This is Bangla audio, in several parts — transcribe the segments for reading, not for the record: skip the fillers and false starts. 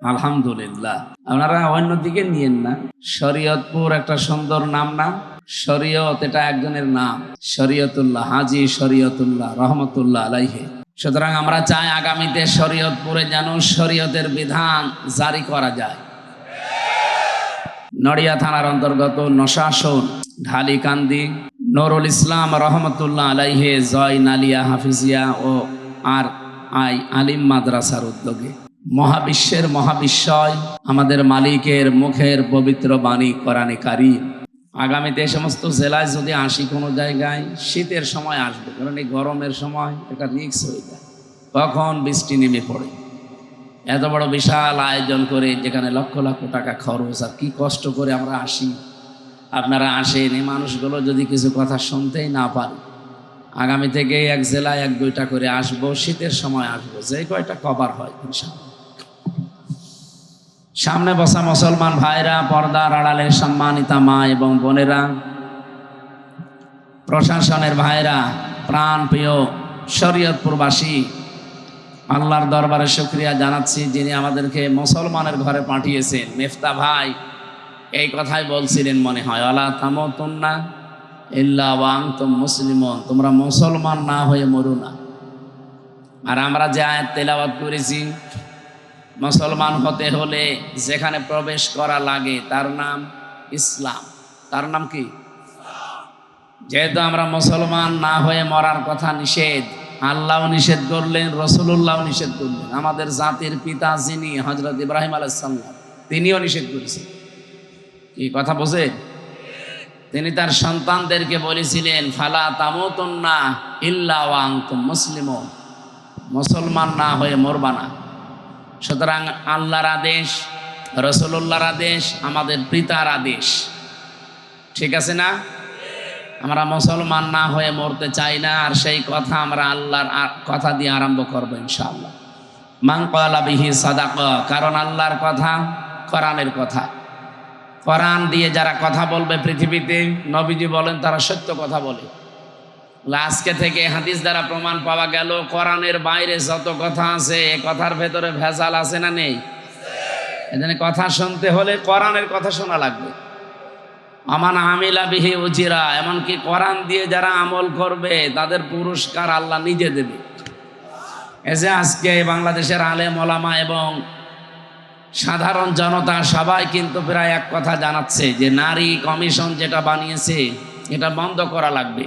আলহামদুলিল্লাহ। আপনারা অন্যদিকে নিয়েন না। শরীয়তপুর একটা সুন্দর নাম না? শরীয়ত এটা একজনের নাম, শরীয়তুল্লাহ, হাজী শরীয়তুল্লাহ রহমতুল্লাহ আলাইহি। সুতরাং আমরা চাই আগামীতে শরীয়তপুরে যেন শরীয়তের বিধান জারি করা যায়। নড়িয়া থানার অন্তর্গত নশাসন, ঢালিকান্দি, নুরুল ইসলাম রহমতুল্লাহ আলাইহি জয় নালিয়া হাফিজিয়া ও আর আই আলিম মাদ্রাসার উদ্যোগে মহাবিশ্বের মহাবিশ্বয় আমাদের মালিকের মুখের পবিত্র বাণী কোরআনে কারীম। আগামীতে এই সমস্ত জেলায় যদি আসি কোনো জায়গায়, শীতের সময় আসবো, কারণ এই গরমের সময় এটা রিস্ক হয়ে যায়, কখন বৃষ্টি নেমে পড়ে। এত বড় বিশাল আয়োজন করে যেখানে লক্ষ লক্ষ টাকা খরচ, আর কি কষ্ট করে আমরা আসি। আপনারা আসেন, এই মানুষগুলো যদি কিছু কথা শুনতেই না পারে, আগামী থেকে এক জেলায় এক দুইটা করে আসবো, শীতের সময় আসবো, যে কয়টা কভার হয় ইনশাআল্লাহ। সামনে বসা মুসলমান ভাইরা, পর্দার আড়ালের সম্মানিতা মা এবং বোনেরা, প্রশাসনের ভাইরা, প্রাণ প্রিয় শরীয়তপুরবাসী, আল্লাহর দরবারে শুকরিয়া জানাচ্ছি যিনি আমাদেরকে মুসলমানের ঘরে পাঠিয়েছেন। মেফতা ভাই এই কথাই বলছিলেন মনে হয়, আলা তামুতুন্না ইল্লা ওয়া আনতুম মুসলিমুন, তোমরা মুসলমান না হয়ে মরো না। আর আমরা যে আয়াত তেলাওয়াত করেছি, মুসলমান হতে হলে যেখানে প্রবেশ করা লাগে তার নাম ইসলাম। তার নাম কি? যেহেতু আমরা মুসলমান না হয়ে মরার কথা নিষেধ, আল্লাহও নিষেধ করলেন, রাসূলুল্লাহও নিষেধ করলেন, আমাদের জাতির পিতা যিনি হযরত ইব্রাহিম আলাইহিস সালাম, তিনিও নিষেধ করেছেন। কি কথা বোঝে? তিনি তার সন্তানদেরকে বলেছিলেন, ফালা তামুতুন্না ইল্লা ওয়া আনতুম মুসলিমুন, মুসলমান না হয়ে মরবা না। সুতরাং আল্লাহর আদেশ, রাসূলুল্লাহর আদেশ, আমাদের পিতার আদেশ, ঠিক আছে না? আমরা মুসলমান না হয়ে মরতে চাই না, আর সেই কথা আমরা আল্লাহর কথা দিয়ে আরম্ভ করবো ইনশাআল্লাহ। মান ক্বালা বিহি সাদাকা, কারণ আল্লাহর কথা কোরআনের কথা। কোরআন দিয়ে যারা কথা বলবে পৃথিবীতে, নবীজি বলেন তারা সত্য কথা বলে। আজকে থেকে হাদিস দ্বারা প্রমাণ পাওয়া গেল, কোরআনের বাইরে যত কথা আছে, এ কথার ভেতরে ভেজাল আছে না নেই? এজন্য কথা শুনতে হলে কোরআনের কথা শোনা লাগবে। আমান আমিলা বিহি উজিরা, এমনকি কোরআন দিয়ে যারা আমল করবে তাদের পুরস্কার আল্লাহ নিজে দেবে। এই যে আজকে বাংলাদেশের আলেম ওলামা এবং সাধারণ জনতা সবাই কিন্তু প্রায় এক কথা জানাচ্ছে যে নারী কমিশন যেটা বানিয়েছে এটা বন্ধ করা লাগবে।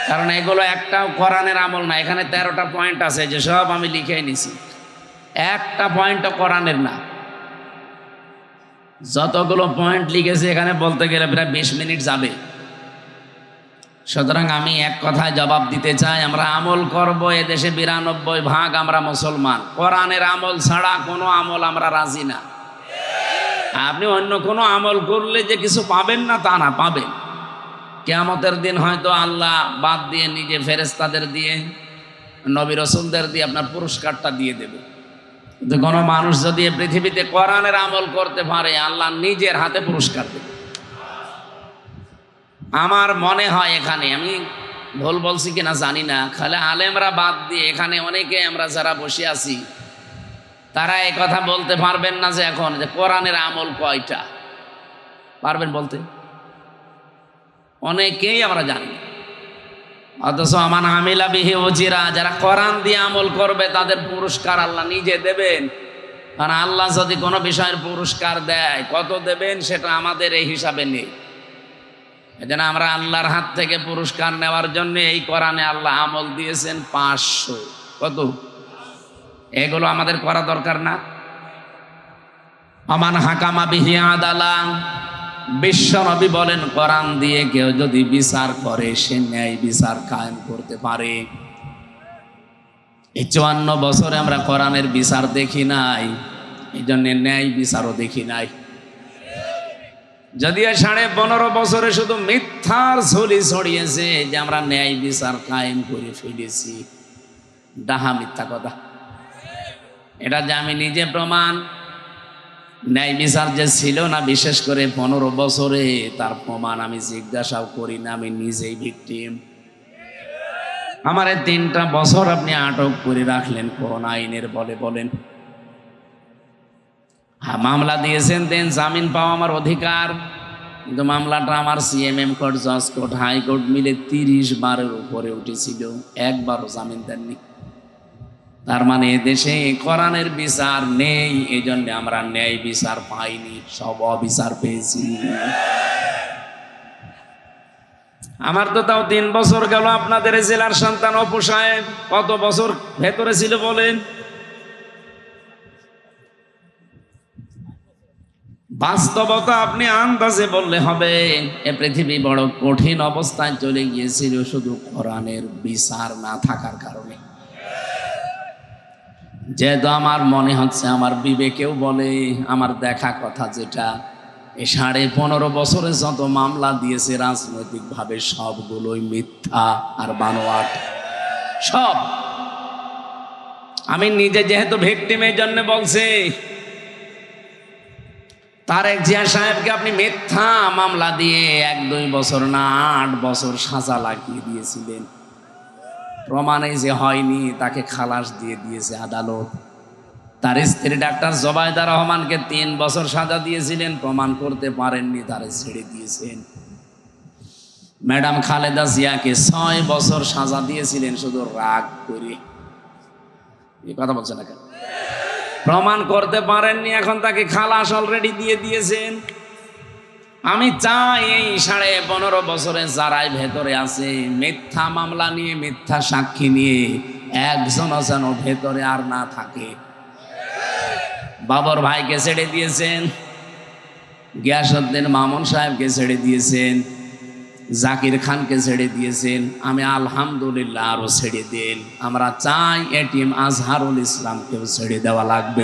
কারণ এগুলো একটাও কোরআনের আমল না। এখানে 13টা পয়েন্ট আছে, যে সব আমি লিখে নিছি, একটা পয়েন্টও কোরআনের না। যতগুলো পয়েন্ট লিখেছে এখানে বলতে গেলে প্রায় 20 মিনিট যাবে। সুতরাং আমি এক কথায় জবাব দিতে চাই, আমরা আমল করব। এদেশে 92% আমরা মুসলমান। কোরআনের আমল ছাড়া কোনো আমল আমরা রাজি না। আপনি অন্য কোনো আমল করলে যে কিছু পাবেন না তা না, পাবেন। কিয়ামতের দিন হয়তো আল্লাহ বাদ দিয়ে নিজে ফেরেশতাদের দিয়ে, নবী রাসূলদের দিয়ে আপনার পুরস্কারটা দিয়ে দেবে। কিন্তু কোনো মানুষ যদি পৃথিবীতে কোরআনের আমল করতে পারে, আল্লাহ নিজের হাতে পুরস্কার দেবে। আমার মনে হয়, এখানে আমি ভুল বলছি কিনা জানি না, খালি আলেমরা বাদ দিয়ে এখানে অনেকে আমরা যারা বসে আছি তারা এই কথা বলতে পারবেন না যে এখন যে কোরআনের আমল কয়টা। পারবেন বলতে? অনেকেই আমরা জানি। অথচ আমান আমিলা বিহি উজিরা, যারা কোরআন দিয়ে আমল করবে তাদের পুরস্কার আল্লাহ নিজে দেবেন। কারণ আল্লাহ যদি কোনো বিষয়ের পুরস্কার দেয়, কত দেবেন সেটা আমাদের এই হিসাবে নেই। এজন্য আমরা আল্লাহর হাত থেকে পুরস্কার নেওয়ার জন্য এই কোরআনে আল্লাহ আমল দিয়েছেন 500। কত? এগুলো আমাদের করা দরকার না? আমান হাকামা বিহি আদালা, বিশ্ব নবী বলেন কোরআন দিয়ে কেউ যদি বিচার করে, সে ন্যায় বিচার কায়েম করতে পারে। এই 54 বছরে আমরা কোরআনের বিচার দেখি নাই, এই জন্য ন্যায় বিচারও দেখি নাই। যদিও 15.5 বছরে শুধু মিথ্যার ঝুলি ছড়িয়েছে যে আমরা ন্যায় বিচার কায়েম করে ফেলেছি, ডাহা মিথ্যা কথা। এটা যে আমি নিজে প্রমাণ, ন্যায় বিচার যে ছিল না বিশেষ করে 15 বছরে, তার প্রমাণ আমি জিজ্ঞাসাও করি না, আমি নিজেই ভিকটিম। আমার 3টা বছর আপনি আটক করে রাখলেন কোন আইনের বলে বলেন? মামলা দিয়েছেন, দেন জামিন পাওয়া আমার অধিকার, কিন্তু মামলাটা আমার সিএমএম কোর্ট, জজ কোর্ট, হাইকোর্ট মিলে 30 বারের উপরে উঠেছিল, একবারও জামিন দেননি। তার মানে দেশে কোরআনের বিচার নেই, এই জন্য আমরা ন্যায় বিচার পাইনি, সব অবিচার পেয়েছি। আমার তো তাও 3 বছর গেল। আপনাদের জেলার সন্তান অপু সাহেব কত বছর ভেতরে ছিল বলেন? বাস্তবতা আপনি আন্দাজে বললে হবে। এ পৃথিবী বড় কঠিন অবস্থায় চলে গিয়েছিল শুধু কোরআনের বিচার না থাকার কারণে। যেহেতু আমার মনে হচ্ছে, আমার বিবেকেও বলে, আমার দেখা কথা যেটা, এই 15.5 বছরে যত মামলা দিয়েছে রাজনৈতিক ভাবে সবগুলোই মিথ্যা আর বানোয়াট সব। আমি নিজে যেহেতু ভিকটিমের জন্য বলছি, তারেক জিয়া সাহেবকে আপনি মিথ্যা মামলা দিয়ে 1-2 বছর না 8 বছর সাজা লাগিয়ে দিয়েছিলেন। প্রমাণে যে হয়নি, তাকে খালাস দিয়ে দিয়েছে আদালত। তার স্ত্রী ডাক্তার জোবাইদা রহমানকে 3 বছর সাজা দিয়েছিলেন, প্রমাণ করতে পারেননি, তারে ছেড়ে দিয়েছেন। ম্যাডাম খালেদা জিয়াকে 6 বছর সাজা দিয়েছিলেন শুধু রাগ করে। এই কথা বলছে না কেন? প্রমাণ করতে পারেননি, এখন তাকে খালাস অলরেডি দিয়ে দিয়েছেন। আমি চাই এই 15.5 বছরে যারাই ভেতরে আছে, মিথ্যা মামলা নিয়ে, মিথ্যা সাক্ষী নিয়ে একজনও যেন ভেতরে আর না থাকে। বাবর ভাইকে ছেড়ে দিয়েছেন, গিয়াসউদ্দিন মামুন সাহেবকে ছেড়ে দিয়েছেন, জাকির খানকে ছেড়ে দিয়েছেন। আমি আলহামদুলিল্লাহ আরো ছেড়ে দেন। আমরা চাই এটিএম আজহারুল ইসলামকেও ছেড়ে দেওয়া লাগবে।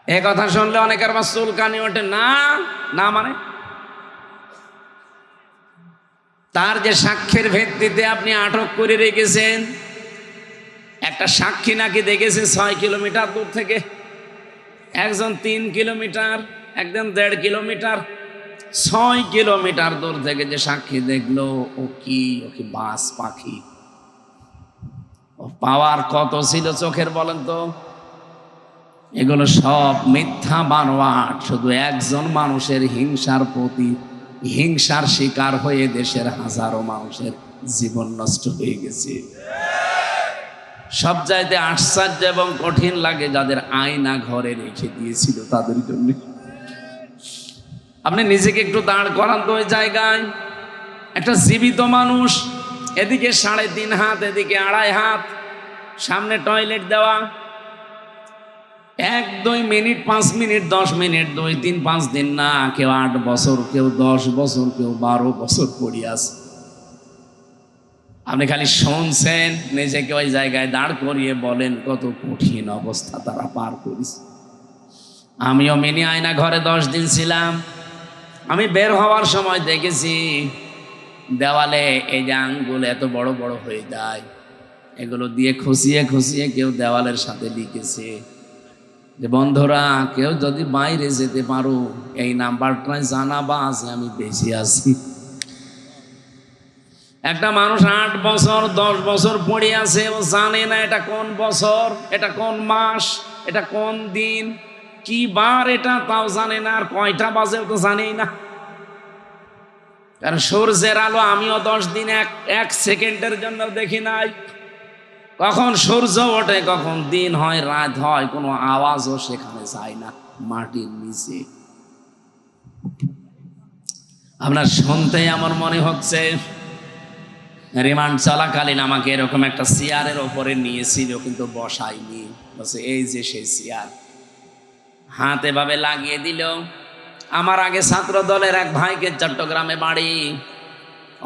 এ কথা শুনলে অনেকের আমার চুলকানি ওঠে। না না মানে তার যে সাক্ষ্যের ভিত্তিতে আপনি আটক করে রেখেছেন, একটা সাক্ষী নাকি দেখেছে 6 কিলোমিটার দূর থেকে, একজন 3 কিলোমিটার, একজন 1.5 কিলোমিটার, 6 কিলোমিটার দূর থেকে যে সাক্ষী দেখলো, ও কি বাস পাখি? ও পাওয়ার কত ছিল চোখের বলেন তো? এগুলো সব মিথ্যা বানোয়াট। শুধু একজন মানুষের হিংসার প্রতি হিংসার শিকার হয়ে দেশের হাজারো মানুষের জীবন নষ্ট হয়ে গেছে। সব চাইতে আশ্চর্য এবং কঠিন লাগে যাদের আয়না ঘরে রেখে দিয়েছিল তাদের জন্য। আপনি নিজেকে একটু দাঁড় করান তো ওই জায়গায়। একটা জীবিত মানুষ, এদিকে 3.5 হাত, এদিকে 2.5 হাত, সামনে টয়লেট দেওয়া, 1-2 মিনিট, 5 মিনিট, 10 মিনিট, 2-3, 5 দিন না, কেউ 8 বছর, কেউ 10 বছর, কেউ 12 বছর পড়ে আছে। আপনি খালি শুনছেন, নিজেকে ওই জায়গায় দাঁড় করিয়ে বলেন কত কঠিন অবস্থা তারা পার করেছে। আমিও মিনি আয়না ঘরে 10 দিন ছিলাম। আমি বের হওয়ার সময় দেখেছি দেওয়ালে এই যে আঙ্গুল এত বড় বড় হয়ে যায়, এগুলো দিয়ে খুশিয়ে খুশিয়ে কেউ দেওয়ালের সাথে লিখেছে যে বন্ধুরা, কেউ যদি বাইরে যেতে পারো এই নাম্বারটায় জানাবা যে আমি বেঁচে আছি। একটা মানুষ 8 বছর 10 বছর পড়ে আছে, ও জানে না এটা কোন বছর, এটা কোন মাস, এটা কোন দিন, কি বার, এটা তাও জানে না, আর কয়টা বাজে তো জানেই না। কারণ সূর্যের আলো আমিও 10 দিন 1 সেকেন্ডের জন্য দেখি নাই। কখন সূর্য ওঠে, কখন দিন হয়, রাত হয়, কোনো আওয়াজও সেখানে যায় না, মাটির নিচে। আপনার শুনতেই আমার মনে হচ্ছে রিমান্ড চলাকালীন আমাকে এরকম একটা চেয়ারের ওপরে নিয়েছিল, কিন্তু বসাইনি। বলছে এই যে সেই চেয়ার, হাত এভাবে লাগিয়ে দিল। আমার আগে ছাত্র দলের এক ভাইকে চট্টগ্রামে বাড়ি,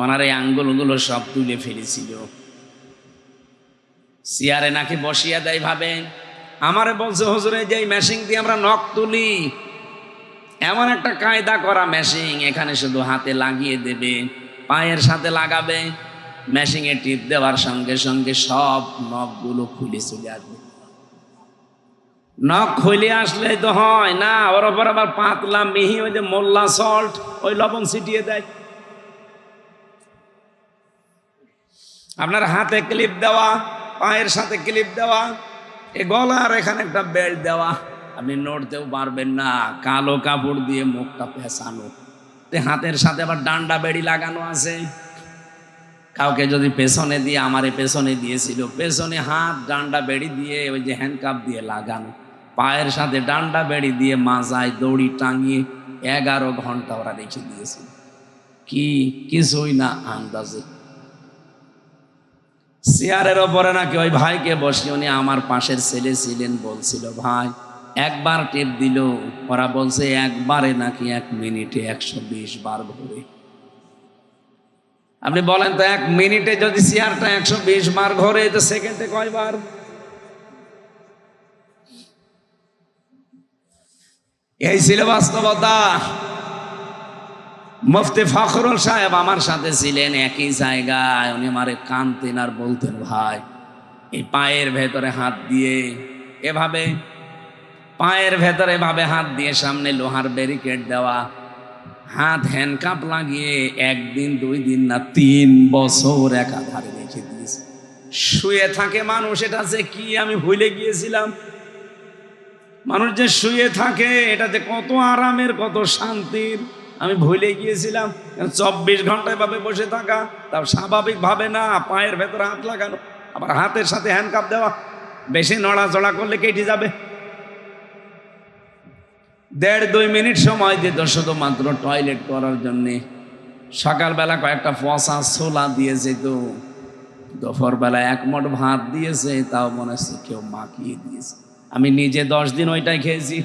ওনার এই আঙ্গুলগুলো সব তুলে ফেলেছিল। চেয়ারে নাকি বসিয়ে দেয় ভাবে। আমারে বলছে হুজুরে, যে মেশিন দিয়ে আমরা নখ তুলি, এমন একটা কায়দা করা মেশিন, এখানে শুধু হাতে লাগিয়ে দেবে, পায়ের সাথে লাগাবে, মেশিনে টিপ দেওয়ার সঙ্গে সঙ্গে সব নখগুলো খুলে চলে আসবে। নখ খুলে আসলে তো হয় না, ওর ওপর আবার পাতলা মিহি ওই যে মোল্লা সল্ট, ওই লবণ ছিটিয়ে দেয়। আপনার হাতে ক্লিপ দেওয়া, পায়ের সাথে ক্লিপ দেওয়া, এ গলার এখানে একটা বেল্ট দেওয়া, আপনি নড়তেও পারবেন না, কালো কাপড় দিয়ে মুখটা পেঁচানো, হাতের সাথে আবার ডান্ডা বেড়ি লাগানো আছে। কাউকে যদি পেছনে দিয়ে, আমারে পেছনে দিয়েছিল, পেছনে হাত ডান্ডা বেড়ি দিয়ে ওই যে হ্যান্ডকাপ দিয়ে লাগানো, পায়ের সাথে ডান্ডা বেড়ি দিয়ে মাজায় দড়ি টাঙিয়ে 11 ঘন্টা ওরা রেখে দিয়েছিল। কি কিছুই না আন্দাজে। চেয়ারের ওপরে নাকি ওই ভাইকে বসে, উনি আমার পাশের ছেলে ছিলেন, বলছিল ভাই একবার টেপ দিল, ওরা বলছে একবারে নাকি 1 মিনিটে 120 বার ঘুরে। আপনি বলেন তো 1 মিনিটে যদি চেয়ারটা 120 বার ঘোরে, তো সেকেন্ডে কয়বার? এই ছিল বাস্তবতা। মুফতি ফখরুল সাহেব আমার সাথে ছিলেন একই জায়গায়, উনি আমারে কানতেন আর বলতেন ভাই এই পায়ের ভেতরে হাত দিয়ে এভাবে, পায়ের ভেতরে এভাবে হাত দিয়ে, সামনে লোহার ব্যারিকেড দেওয়া, হাত হ্যান্ডকাপ লাগিয়ে 1 দিন 2 দিন না 3 বছর একাধারে রেখে দিয়েছে। শুয়ে থাকে মানুষ, এটা যে কি আমি ভুলে গিয়েছিলাম। মানুষ যে শুয়ে থাকে এটা যে কত আরামের, কত শান্তির, আমি ভুলে গিয়েছিলাম। 24 ঘন্টা এভাবে বসে থাকা, তাও স্বাভাবিক ভাবে না, পায়ের ভেতরে হাত লাগানো, আবার হাতের সাথে হ্যান্ডকাপ দেওয়া, বেশি নড়াচড়া করলে কেটে যাবে। 1.5-2 মিনিট সময় দিত শুধুমাত্র টয়লেট করার জন্যে। সকালবেলা কয়েকটা পচা ছোলা দিয়ে যেত, দুপুরবেলা 1 মুঠ ভাত দিয়েছে, তাও মনে হচ্ছে কেউ মাখিয়ে দিয়েছে। আমি নিজে 10 দিন ওইটাই খেয়েছি।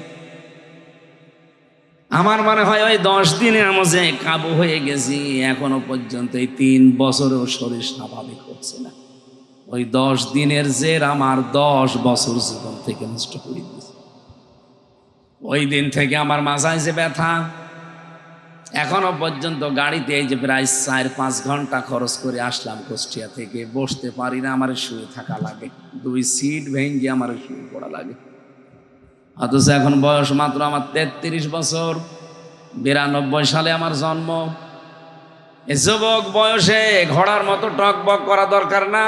আমার মনে হয় ওই 10 দিনে আমি যে কাবু হয়ে গেছি, এখনো পর্যন্ত এই 3 বছরেও শরীর স্বাভাবিক হচ্ছে না। ওই 10 দিনের জের আমার 10 বছর জীবন থেকে নষ্ট করে দিয়েছে। ওই দিন থেকে আমার মাথায় যে ব্যথা, এখনো পর্যন্ত গাড়িতে এই যে প্রায় 4-5 ঘন্টা খরচ করে আসলাম কুষ্টিয়া থেকে, বসতে পারি না, আমার শুয়ে থাকা লাগে, 2 সিট ভেঙে আমার শুয়ে পড়া লাগে। অথচ এখন বয়স মাত্র আমার 33 বছর, 92 সালে আমার জন্ম। এই যুবক বয়সে ঘোড়ার মতো টকবক করা দরকার না,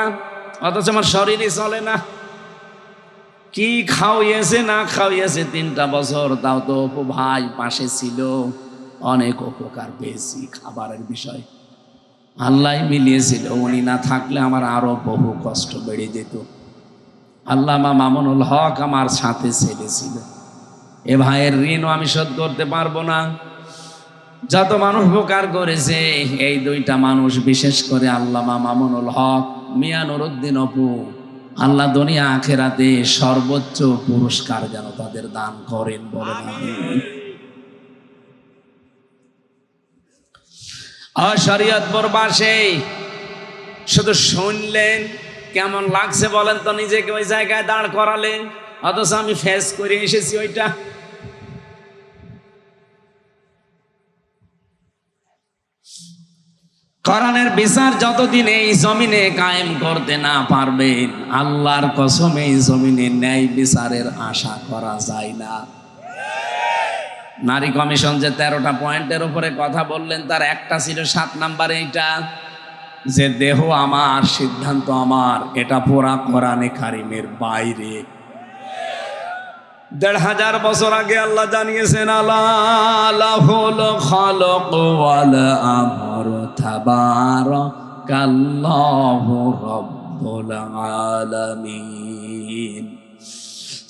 অথচ আমার শরীরই চলে না। কি খাওয়িয়েছে না খাওয়িয়েছে 3টা বছর, তাও তো অপু ভাই পাশে ছিল, অনেক উপকার পেয়েছি। খাবারের বিষয় আল্লাহ মিলিয়েছিল, উনি না থাকলে আমার আরো বহু কষ্ট বেড়ে যেত। আল্লামা মামুনুল হক আমার সাথে ছেলে ছিল, এ ভাইয়ের ঋণও আমি শোধ করতে পারবো না। যত মানুষ উপকার করেছে, এই 2টা মানুষ, বিশেষ করে আল্লামা মামুনুল হক, মিয়া নুরুদ্দিন অপু, আল্লাহ দুনিয়া আখেরাতে সর্বোচ্চ পুরস্কার যেন তাদের দান করেন, বলেন আমিন। শরীয়তপুর বাসে শুধু শুনলেন, কেমন লাগছে বলেন তো, নিজেকে ওই জায়গায় দাঁড় করালেন, অথচ আমি ফেস করে এসেছি ওইটা। কোরআনের বিচার যতদিন এই জমিনে কায়েম করতে না পারবেন, আল্লাহর কসম এই জমিনে ন্যায় বিচারের আশা করা যায় না। নারী কমিশন যে 13টা পয়েন্টের উপরে কথা বললেন, তার একটা ছিল 7 নম্বরে এইটা, যে দেহ আমার, সিদ্ধান্ত আমার, এটা পুরা কোরআনে কারিমের বাইরে। 1500 বছর আগে আল্লাহ জানিয়েছেন, আলাহুল খালাক ওয়াল আমর তাবারাকাল্লাহু রাব্বুল আলামিন।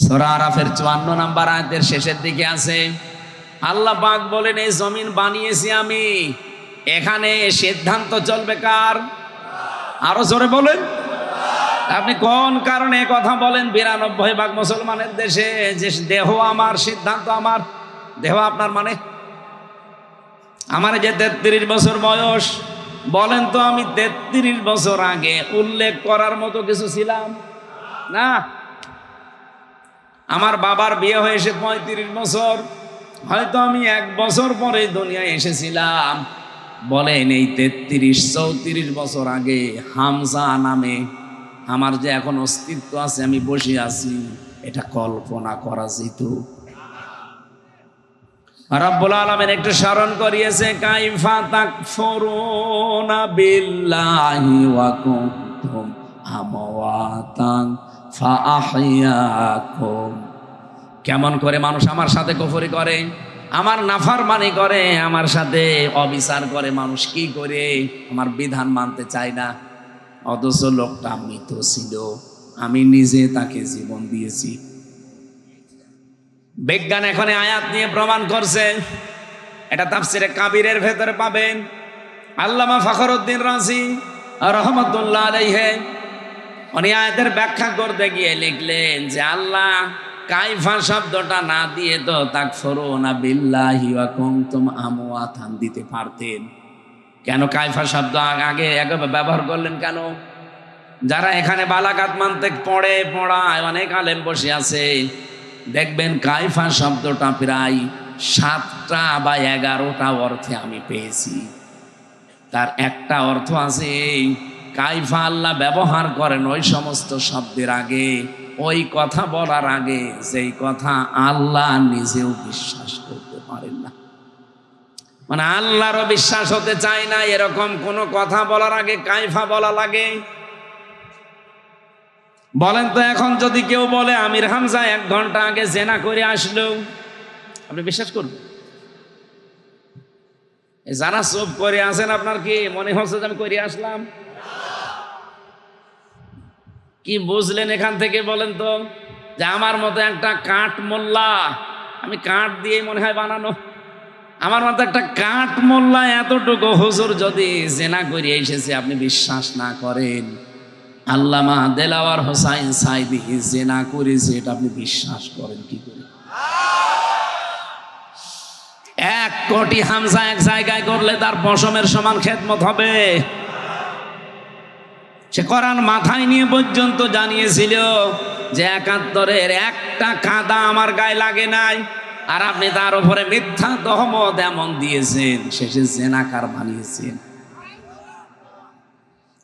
সূরা আরাফের 54 নম্বর আয়াতের শেষের দিকে আছে, আল্লাহ পাক বলেন এই জমিন বানিয়েছি আমি, এখানে সিদ্ধান্ত চলবে কার? আরো জোরে বলেন। আপনি কোন কারণে কথা বলেন 92% মুসলমানের দেশে যে দেহ আমার, সিদ্ধান্ত আমার? দেহ আপনার মানে আমার যে 33 বছর বয়স, বলেন তো আমি 33 বছর আগে উল্লেখ করার মতো কিছু ছিলাম না? আমার বাবার বিয়ে হয়েছে 35 বছর, হয়তো আমি 1 বছর পরে দুনিয়ায় এসেছিলাম। বলেন এই 33-34 বছর আগে হামজা নামে আমার যে এখন অস্তিত্ব আছে, আমি বসে আছি, এটা কল্পনা করা যেত? রব্বুল আলামিন একটু স্মরণ করিয়েছে, কাইফা তাকফুরুনা বিল্লাহি ওয়া কুনতুম আমওয়াতান ফাআহইয়াকুম। কেমন করে মানুষ আমার সাথে কুফরি করে, আমার নাফরমানি করে, আমার সাথে অবিচার করে, মানুষ কি করে আমার বিধান মানতে চায় না, অথচ লোকটা মৃত ছিল, আমি নিজে তাকে জীবন দিয়েছি। বিজ্ঞান এখন আয়াত নিয়ে প্রমাণ করছে, এটা তাফসিরে কাবিরের ভেতরে পাবেন। আল্লামা ফখরুদ্দিন রাজি রহমতুল্লাহ আলাইহি উনি আয়াতের ব্যাখ্যা করতে গিয়ে লিখলেন যে আল্লাহ কাইফা শব্দটা না দিয়ে তো তাকফুরুনা বিল্লাহি ওয়া কুনতুম আমওয়াতান দিতে পারতেন। কেন কাইফা শব্দ আগে একবার ব্যবহার করলেন কেন? যারা এখানে বালাগাত মানতে পড়ায় অনেক আলেম বসে আছে, দেখবেন কাইফা শব্দটা প্রায় 7টা বা 11টা অর্থে আমি পেয়েছি। তার একটা অর্থ আছে কাইফা আল্লাহ ব্যবহার করেন ওই সমস্ত শব্দের আগে, ওই কথা বলার আগে যেই কথা আল্লাহ নিজেও বিশ্বাস করতে পারেন না, মানে আল্লাহরও বিশ্বাস হতে চায় না এরকম কোন কথা বলার আগে কাইফা বলা লাগে। বলেন তো এখন যদি কেউ বলে আমির হামজা 1 ঘন্টা আগে জেনা করে আসলো, আপনি বিশ্বাস করবেন? যারা চুপ করে আছেন আপনার কি মনে হচ্ছে যে আমি করে আসলাম? কি বুঝলেন এখান থেকে বলেন তো? যে আমার মতো একটা কাঠ মোল্লা, আমি কাঠ দিয়ে মনে হয় বানানো, আমার মতো একটা কাঠ মোল্লা এতটুকু হুজুর যদি জেনা করে এসেছে আপনি বিশ্বাস না করেন, আল্লামা দেলাওয়ার হোসাইন সাইদি জেনা করেছে এটা আপনি বিশ্বাস করেন কি করে? 1 কোটি হামজা এক জায়গায় করলে তার পশমের সমান খেদমত হবে। সে কোরআন মাথায় নিয়ে পর্যন্ত জানিয়েছিল যে 71-এর একটা কাদা আমার গায়ে লাগে নাই, আর আপনি তার উপরে মিথ্যা তহমত এমন দিয়েছেন, শেষে জেনাকার বানিয়েছেন।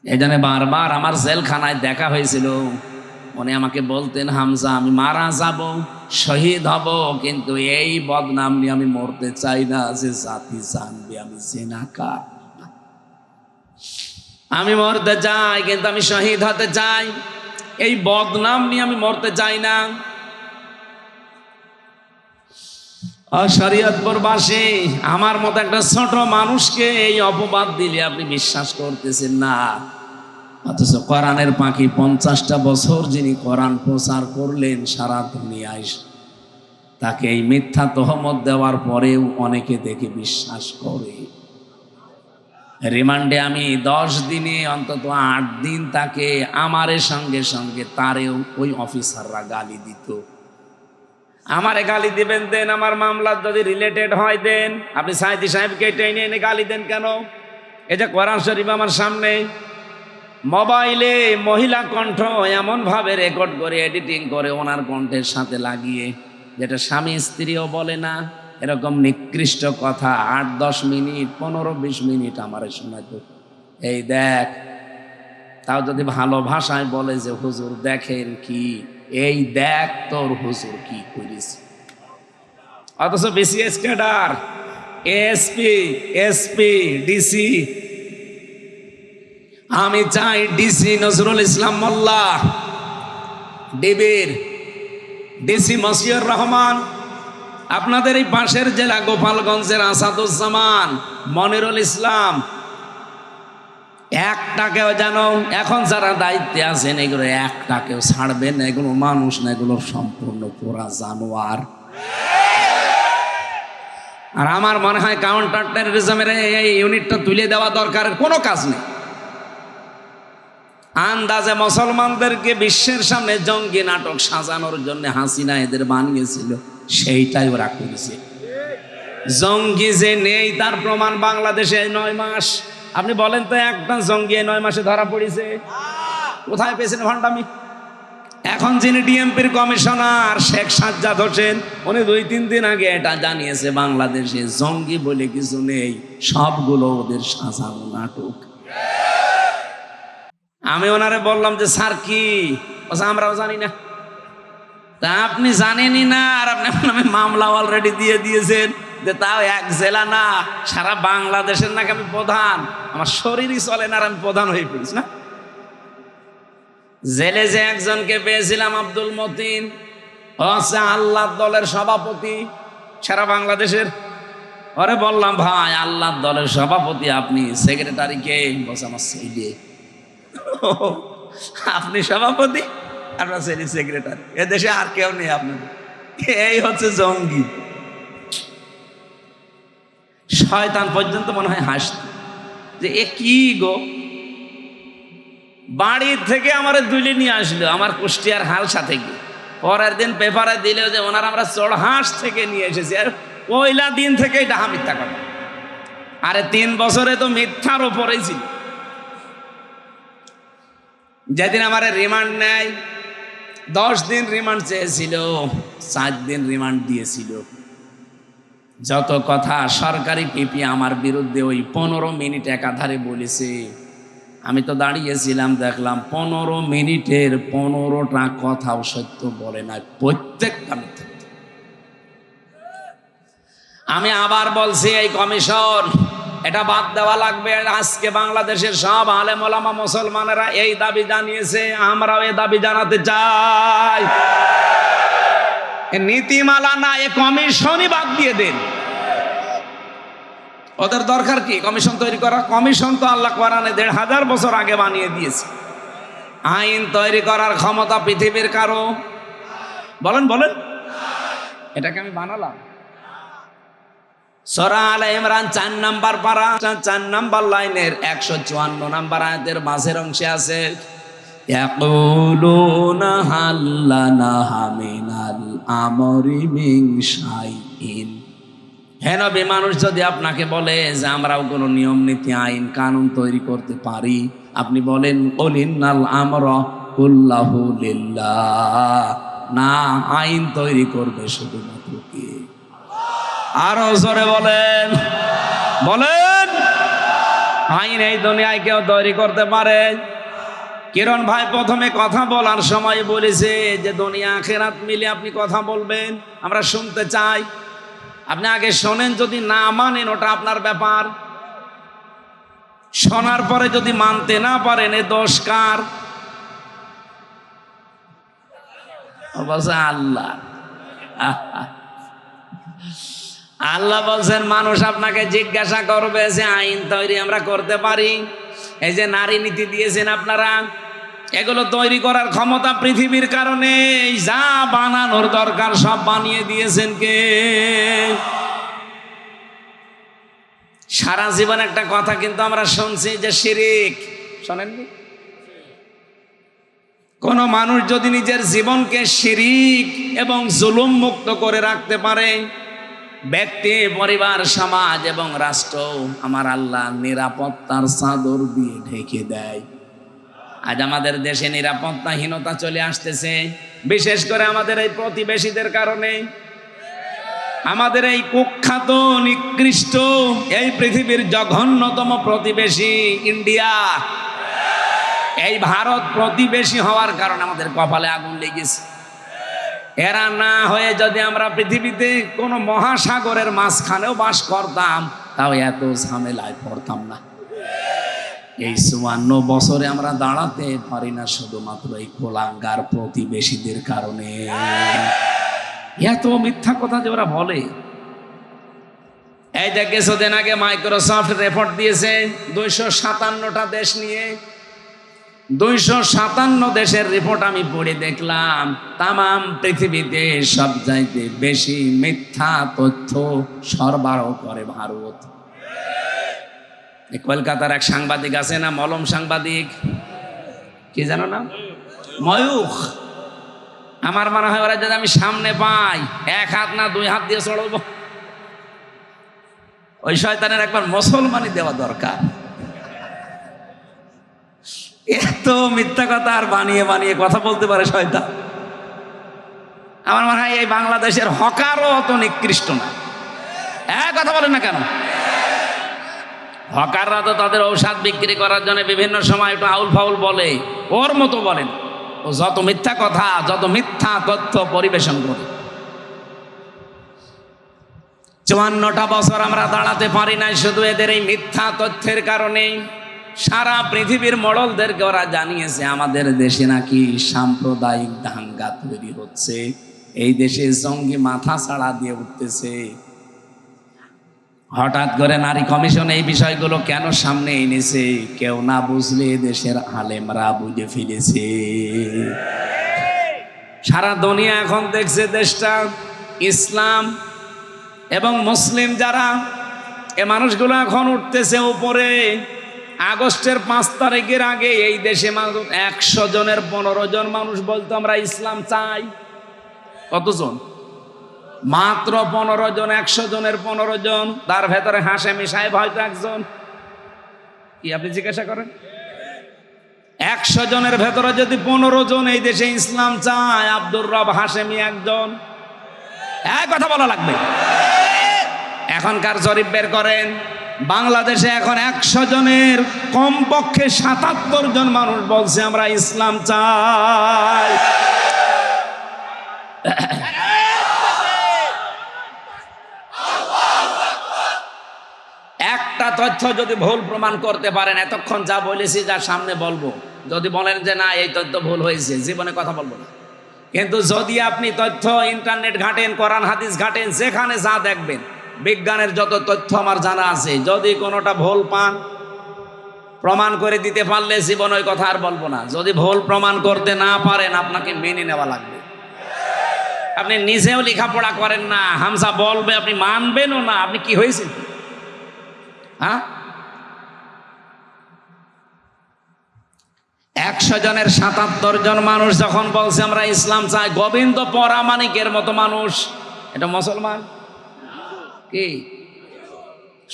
এই জন্য বারবার আমার জেলখানায় দেখা হয়েছিল, উনি আমাকে বলতেন হামজা আমি মারা যাব, শহীদ হব, কিন্তু এই বদনাম নিয়ে আমি মরতে চাই না যে জাতি জানবে আমি জেনাকার। আমি মরতে চাই কিন্তু আমি শহীদ হতে চাই, এই বদনাম নিয়ে আমি মরতে চাই না। শরীয়তপুরবাসী আমার মতো একটা ছোট মানুষকে এই অপবাদ দিলে আপনি বিশ্বাস করতেছেন না, অথচ কোরআনের পাখি 50টা বছর যিনি কোরআন প্রচার করলেন সারা দুনিয়ায়, তাকে এই মিথ্যা তহমত দেওয়ার পরেও অনেকে দেখে বিশ্বাস করে। রিমান্ডে আমি 10 দিনে অন্তত 8 দিন তাকে আমারের সঙ্গে সঙ্গে তারেও ওই অফিসাররা গালি দিত। আমারে গালি দিবেন দেন, আমার মামলা যদি রিলেটেড হয় দেন, আপনি সাইদি সাহেবকে টেনে এনে গালি দেন কেন? এই যে কোরআন শরীফ আমার সামনে, মোবাইলে মহিলা কণ্ঠ এমন ভাবে রেকর্ড করে এডিটিং করে ওনার কণ্ঠের সাথে লাগিয়ে, যেটা স্বামী স্ত্রীও বলে না এরকম নিকৃষ্ট কথা 8-10 মিনিট 15-20 মিনিট আমার শোনাতো। এই দেখ, তাও যদি ভালো ভাষায় বলে যে হুজুর দেখেন কি, এই দেখ তোর হুজুর কি করিস। অথচ বিসিএস ক্যাডার, এসপি, ডিসি, আমি চাই ডিসি নজরুল ইসলাম মোল্লা, ডিবির ডিসি মশিউর রহমান, আপনাদের এই পাশের জেলা গোপালগঞ্জের আসাদুজ্জামান, মনিরুল ইসলাম, একটাকেও যেন এখন যারা দায়িত্বে আছেন এগুলো একটাকেও ছাড়বেন না, এগুলো মানুষ না, এগুলো সম্পূর্ণ পুরা জানোয়ার। আর আমার মনে হয় কাউন্টার টেররিজমের এই ইউনিটটা তুলে দেওয়া দরকারের কোনো কাজ নেই। আন্দাজে মুসলমানদেরকে বিশ্বের সামনে জঙ্গি নাটক সাজানোর জন্য হাসিনা এদের বানিয়েছিল, সেইটাই ওরা করেছে। জঙ্গি যে নেই তার প্রমাণ বাংলাদেশে 9 মাস। আপনি বলেন তো একটা জঙ্গি 9 মাসে ধরা পড়েছে? কোথায় পেয়েছেন ভণ্ডামি? এখন যিনি ডিএমপির কমিশনার শেখ সাজ্জাদ হোসেন, উনি 2-3 দিন আগে এটা জানিয়েছে বাংলাদেশে জঙ্গি বলে কিছু নেই, সবগুলো ওদের সাজানো নাটক। আমি ওনারে বললাম যে স্যার কি? আমরাও জানি না। তা আপনি জানেনই না, আর আপনি মামলা অলরেডি দিয়ে দিয়েছেন, যে তাও 1 জেলা না সারা বাংলাদেশের নাকি আমি প্রধান, আমার শরীরই চলে না আর আমি প্রধান হয়ে পড়িস না। জেলে যে একজনকে পেয়েছিলাম আব্দুল মতিন, ও হচ্ছে আল্লাহ দলের সভাপতি সারা বাংলাদেশের। ওরে বললাম, ভাই আল্লাহ দলের সভাপতি আপনি, সেক্রেটারি কে? বলছে আমার ছেলে। আপনি সভাপতি, আপনার ছেলে সেক্রেটারি, এদেশে আর কেউ নেই আপনার। এই হচ্ছে জঙ্গি। শয়তান পর্যন্ত মনে হয় হাসত যে এ কি গো, বাড়ির থেকে আমার দুলে নিয়ে আসলো আমার কুষ্টিয়ার হালসা থেকে। পরের দিন পেপারে দিলেও যে ওনার আমরা চড়হাঁস থেকে নিয়ে এসেছি। আর পয়লা দিন থেকে এটা মিথ্যা কথা। আরে 3 বছরে তো মিথ্যার ওপরেই ছিল। যেদিন আমার রিমান্ড নেয়, 10 দিন রিমান্ড চেয়েছিল, 4 দিন রিমান্ড দিয়েছিল। যত কথা সরকারি পিপি আমার বিরুদ্ধে ওই 15 মিনিট একাধারে বলেছে। আমি তো দাঁড়িয়েছিলাম, দেখলাম 15 মিনিটের 15টা কথাও সত্য বলে না, প্রত্যেকটা মিথ্যা। আমি আবার বলছি, এই কমিশন এটা বাদ দেওয়া লাগবে। আজকে বাংলাদেশের সব আলেম ওলামা মুসলমানেরা এই দাবি জানিয়েছে, আমরাও এই দাবি জানাতে চাই। নীতিমালা না, এ কমিশনই বাদ দিয়ে দেন। ওদের দরকার কি কমিশন তৈরি করা? কমিশন তো আল্লাহ কোরআনে 1500 বছর আগে বানিয়ে দিয়েছে। আইন তৈরি করার ক্ষমতা পৃথিবীর কারো? বলেন বলেন, এটাকে আমি বানালাম? সূরা আলে ইমরান 4 নাম্বার পারা 4 নাম্বার লাইনের 154 নাম্বার আয়াতের মাঝের অংশে আছে, ইয়াকুলুনা হাল্লানা মিনাল আমরি মিন শাইইন। হে নবী, মানুষ যদি আপনাকে বলে যে আমরাও কোনো নিয়ম নীতি আইন কানুন তৈরি করতে পারি, আপনি বলেন কুলিন্নাল আমরা কুল্লাহু লিল্লাহ। না, আইন তৈরি করবে শুধুমাত্র কে? আরো জোরে বলেন, বলেন। আইন এই দুনিয়ায় কেউ তৈরি করতে পারে? কিরণ ভাই প্রথমে কথা বলার সময় বলেছে যে দুনিয়া আখিরাত মিলে আপনি কথা বলবেন, আমরা শুনতে চাই। আপনি আগে শোনেন, যদি না মানেন ওটা আপনার ব্যাপার। শোনার পরে যদি মানতে না পারেন, এ দোষ কার? আল্লাহ। আল্লাহ বলছেন মানুষ আপনাকে জিজ্ঞাসা করবে যে আইন তৈরি আমরা করতে পারি? এই যে নারী নীতি দিয়েছেন আপনারা, এগুলো তৈরি করার ক্ষমতা পৃথিবীর কারণে যা বানানোর দরকার সব বানিয়ে দিয়েছেন কে? সারা জীবন একটা কথা কিন্তু আমরা শুনছি যে শিরিক, শোনেননি? কোন মানুষ যদি নিজের জীবনকে শিরিক এবং জুলুম মুক্ত করে রাখতে পারে, ব্যক্তি, পরিবার, সমাজ এবং রাষ্ট্র আমার আল্লাহ নিরাপত্তার চাদর দিয়ে ঢেকে দেয়। আজ আমাদের দেশে নিরাপত্তাহীনতা চলে আসতেছে, বিশেষ করে আমাদের এই প্রতিবেশীদের কারণে। আমাদের এই কুখ্যাত নিকৃষ্ট এই পৃথিবীর জঘন্যতম প্রতিবেশী ইন্ডিয়া, এই ভারত প্রতিবেশী হওয়ার কারণে আমাদের কপালে আগুন লেগেছে। এরা না হয়ে যদি আমরা পৃথিবীতে কোনো মহাসাগরের মাঝখানেও বাস করতাম, তাও এত ঝামেলায় পড়তাম না। এই 54 বছরে আমরা দাঁড়াতে পারি না শুধুমাত্র এই কোলাঙ্গার প্রতিবেশীদের কারণে। এত মিথ্যা কথা যে ওরা বলে। এই যে কিছুদিন আগে মাইক্রোসফট রিপোর্ট দিয়েছে 257টা দেশ নিয়ে। 257 দেশের রিপোর্ট আমি পড়ে দেখলাম, তামাম পৃথিবীতে সব চাইতে বেশি মিথ্যা তথ্য সরবরাহ করে ভারত। কলকাতার এক সাংবাদিক আছে না, মলম সাংবাদিক, কি জানো না, ময়ূখ। আমার মনে হয় ওরা যদি আমি সামনে পাই, 1 হাত না 2 হাত দিয়ে চড়ব। ওই শয়তানের একবার মুসলমানি দেওয়া দরকার। এত মিথ্যা কথা আর বানিয়ে বানিয়ে কথা বলতে পারে শয়তান। আমার মনে হয় এই বাংলাদেশের হকারও অত নিকৃষ্ট না। কথা বলেন না কেন? হকাররা তো তাদের ঔষধ বিক্রি করার জন্য বিভিন্ন সময় একটু আউল ফাউল বলে, ওর মতো বলেন। ও যত মিথ্যা কথা, যত মিথ্যা তথ্য পরিবেশন করে। 54টা বছর আমরা দাঁড়াতে পারি নাই শুধু এদের এই মিথ্যা তথ্যের কারণে। সারা পৃথিবীর মডলদেরকে ওরা জানিয়েছে আমাদের দেশে নাকি সাম্প্রদায়িক দাঙ্গা তৈরি হচ্ছে, এই দেশে জঙ্গি মাথা ছাড়া দিয়ে উঠতেছে। হঠাৎ করে নারী কমিশন এই বিষয়গুলো কেন সামনে এনেছে? কেউ না বুঝলে দেশের আলেমরা বুঝে ফেলেছে। সারা দুনিয়া এখন দেখছে দেশটা ইসলাম এবং মুসলিম যারা, এ মানুষগুলো এখন উঠতেছে উপরে। আগস্টের 5 তারিখের আগে এই দেশে 100 জনের 15 জন মানুষ বলতো আমরা ইসলাম চাই। কতজন? মাত্র 15 জন। 100 জনের 15 জন। তার ভেতরে হাশেমি সাহেব হয়তো একজন। কি আপনি জিজ্ঞাসা করেন? 100 জনের ভেতরে যদি 15 জন এই দেশে ইসলাম চায়, আব্দুর রব হাশেমি একজন। এক কথা বলা লাগবে। এখনকার জরিপ বের করেন, বাংলাদেশে এখন 100 জনের কমপক্ষে 77 জন মানুষ বলছে আমরা ইসলাম চাই। একটা তথ্য যদি ভুল প্রমাণ করতে পারেন, এতক্ষণ যা বলেছি, যা সামনে বলবো, যদি বলেন যে না এই তথ্য ভুল হয়েছে, জীবনে কথা বলবো না। কিন্তু যদি আপনি তথ্য ইন্টারনেট ঘাটেন, কোরআন হাদিস ঘাটেন, যেখানে যা দেখবেন, বিজ্ঞানের যত তথ্য আমার জানা আছে, যদি কোনোটা ভুল পান, প্রমাণ করে দিতে পারলে জীবন ওই কথা আর বলবো না। যদি ভুল প্রমাণ করতে না পারেন, আপনাকে মেনে নেওয়া লাগবে। আপনি নিজেও লেখাপড়া করেন না, হামজা বলবে আপনি মানবেনও না। আপনি কি হয়েছে? হ্যাঁ, 100 জনের 77 জন মানুষ যখন বলছে আমরা ইসলাম চাই, গোবিন্দ পরামানিকের মতো মানুষ, এটা মুসলমান কি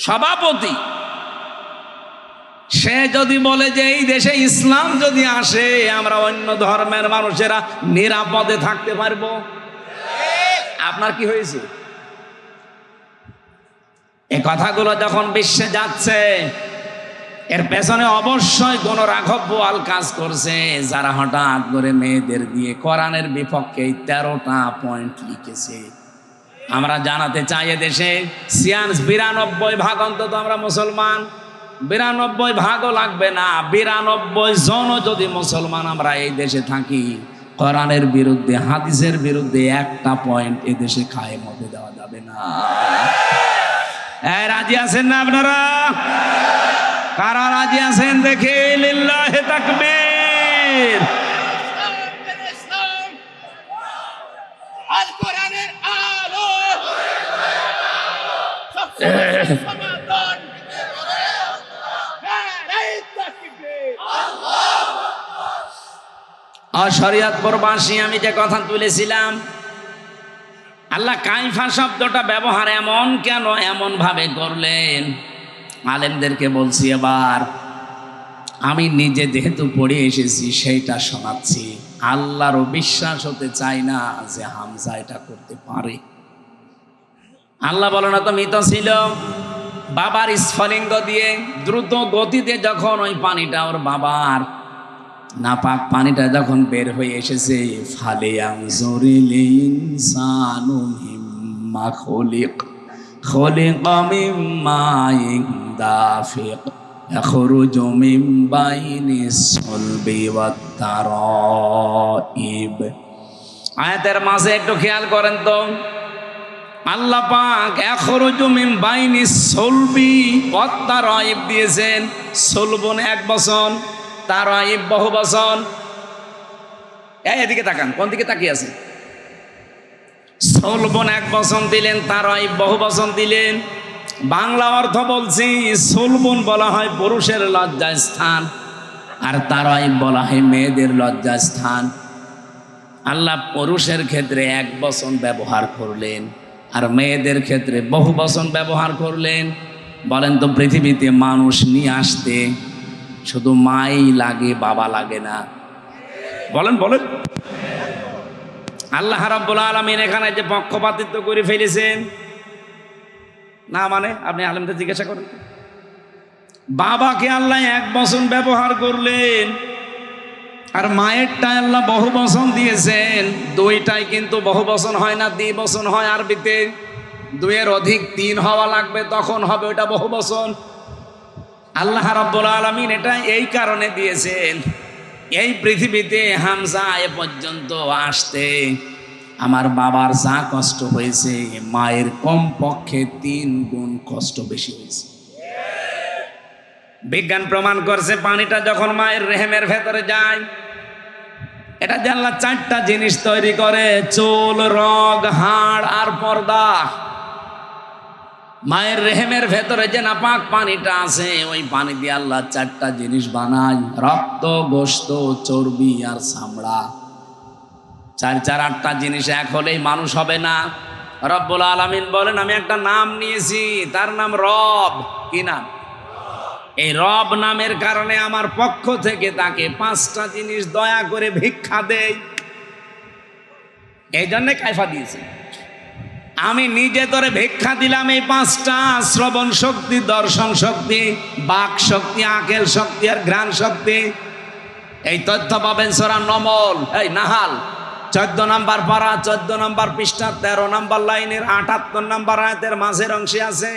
সভাপতি, সে যদি বলে যে এই দেশে ইসলাম যদি আসে আমরা অন্য ধর্মের মানুষেরা নিরাপদে থাকতে পারবো, আপনার কি হয়েছে? এই কথাগুলো যখন বিশ্বে যাচ্ছে, এর পেছনে অবশ্যই কোন রাঘব বোয়াল কাজ করছে, যারা হঠাৎ করে মেয়েদের দিয়ে কোরআনের বিপক্ষে 13টা পয়েন্ট লিখেছে। আমরা জানাতে চাই দেশে 92% অন্তত আমরা মুসলমান। 92% লাগবে না, 92 জন যদি মুসলমান আমরা এই দেশে থাকি, কোরআনের বিরুদ্ধে, হাদিসের বিরুদ্ধে একটা পয়েন্ট এ দেশে কায়েম হতে দেওয়া যাবে না। রাজি আছেন না আপনারা? কারা রাজি আছেন দেখে লিল্লাহে তাকবীর। আল কোরআনের আলো সমাধান। শরীয়তপুরবাসী, আমি যে কথা তুলেছিলাম, আল্লাহ কাইফা শব্দটা ব্যবহার এমন কেন, এমন ভাবে করলেন, আলেমদেরকে বলছি। এবার আমি নিজে যেহেতু পড়ে এসেছি সেইটা শোনাচ্ছি। আল্লাহরও বিশ্বাস হতে চাই না যে হামজা এটা করতে পারে। আল্লাহ বলো না তো মৃত ছিল, বাবার স্ফলিঙ্গ দিয়ে দ্রুত গতিতে যখন ওই পানিটা ওর বাবার নাপাক পানিটা যখন বের হয়ে এসেছে, ফালিয়ানজুরিল ইনসানু মিম্মা খুলিক খুলিকা মিম্মা দাফিক ইয়াখরুজু মিন বাইনিস সুলবি ওয়াত তারাইব। আয়াতের মাঝে একটু খেয়াল করেন তো, আল্লাহ পাক ইয়াখরুজু মিন বাইনিস সুলবি ওয়াত তারাইব দিয়েছেন। সুলবুন 1 বচন, তারাইব বহু বচন। এদিকে তাকান, কোন দিকে তাকিয়ে আছে? সুলবুন 1 বচন দিলেন, তারাইব বহু বচন দিলেন। বাংলা অর্থ বলছি, সুলবুন বলা হয় পুরুষের লজ্জা স্থান, আর তারাইব বলা হয় মেয়েদের লজ্জা স্থান। আল্লাহ পুরুষের ক্ষেত্রে 1 বচন ব্যবহার করলেন, আর মেয়েদের ক্ষেত্রে বহু বচন ব্যবহার করলেন। বলেন তো, পৃথিবীতে মানুষ নিয়ে আসতে শুধু মাই লাগে, বাবা লাগে না? বলেন বলেন। আল্লাহ রাব্বুল আলামিন এখানে যে পক্ষপাতিত্ব করে ফেলেছেন না, মানে আপনি আলেমদের জিজ্ঞাসা করেন, বাবাকে আল্লাহ 1 বচন ব্যবহার করলেন, আর মায়েরটা আল্লাহ বহু বচন দিয়েছেন। দুইটাই কিন্তু বহু বচন হয় না, দ্বিবচন হয়। আরবিতে 2 এর অধিক 3 হওয়া লাগবে, তখন হবে ওটা বহু বচন। আল্লাহ রাব্বুল আলামিন এটা এই কারণে দিয়েছেন, এই পৃথিবীতে হামজা এ পর্যন্ত আসতে আমার বাবার যা কষ্ট হয়েছে মায়ের কমপক্ষে 3 গুণ কষ্ট বেশি হয়েছে। বিজ্ঞান প্রমাণ করছে পানিটা যখন মায়ের রেহেমের ভেতরে যায়, এটা যে আল্লাহ 4টা জিনিস তৈরি করে, চুল, রগ, হাড় আর পর্দা। মায়ের রেহেমের ভেতরে যে নাপাক পানিটা আছে, ওই পানি দিয়ে আল্লাহ 4টা জিনিস বানায়, রক্ত, গোশত, চর্বি আর চামড়া। 4 8টা জিনিস এক হলেই মানুষ হবে না। রব্বুল আলামিন বলেন আমি একটা নাম নিয়েছি, তার নাম রব। কি নাম? এই রব নামের কারণে আমার পক্ষ থেকে তাকে 5টা জিনিস দয়া করে ভিক্ষা দেই। এই জন্যে কায়ফা দিয়েছি, আমি নিজে তোরে ভিক্ষা দিলাম এই 5টা: শ্রবণ শক্তি, দর্শন শক্তি, বাক শক্তি, আকেল শক্তি আর ঘ্রাণ শক্তি। এই তথ্য পাবেন সূরা নমল, এই নাহাল 14 নম্বর পারা, 14 নম্বর পৃষ্ঠা, 13 নম্বর লাইনের 78 নম্বর আয়াতের মাঝের অংশে আছে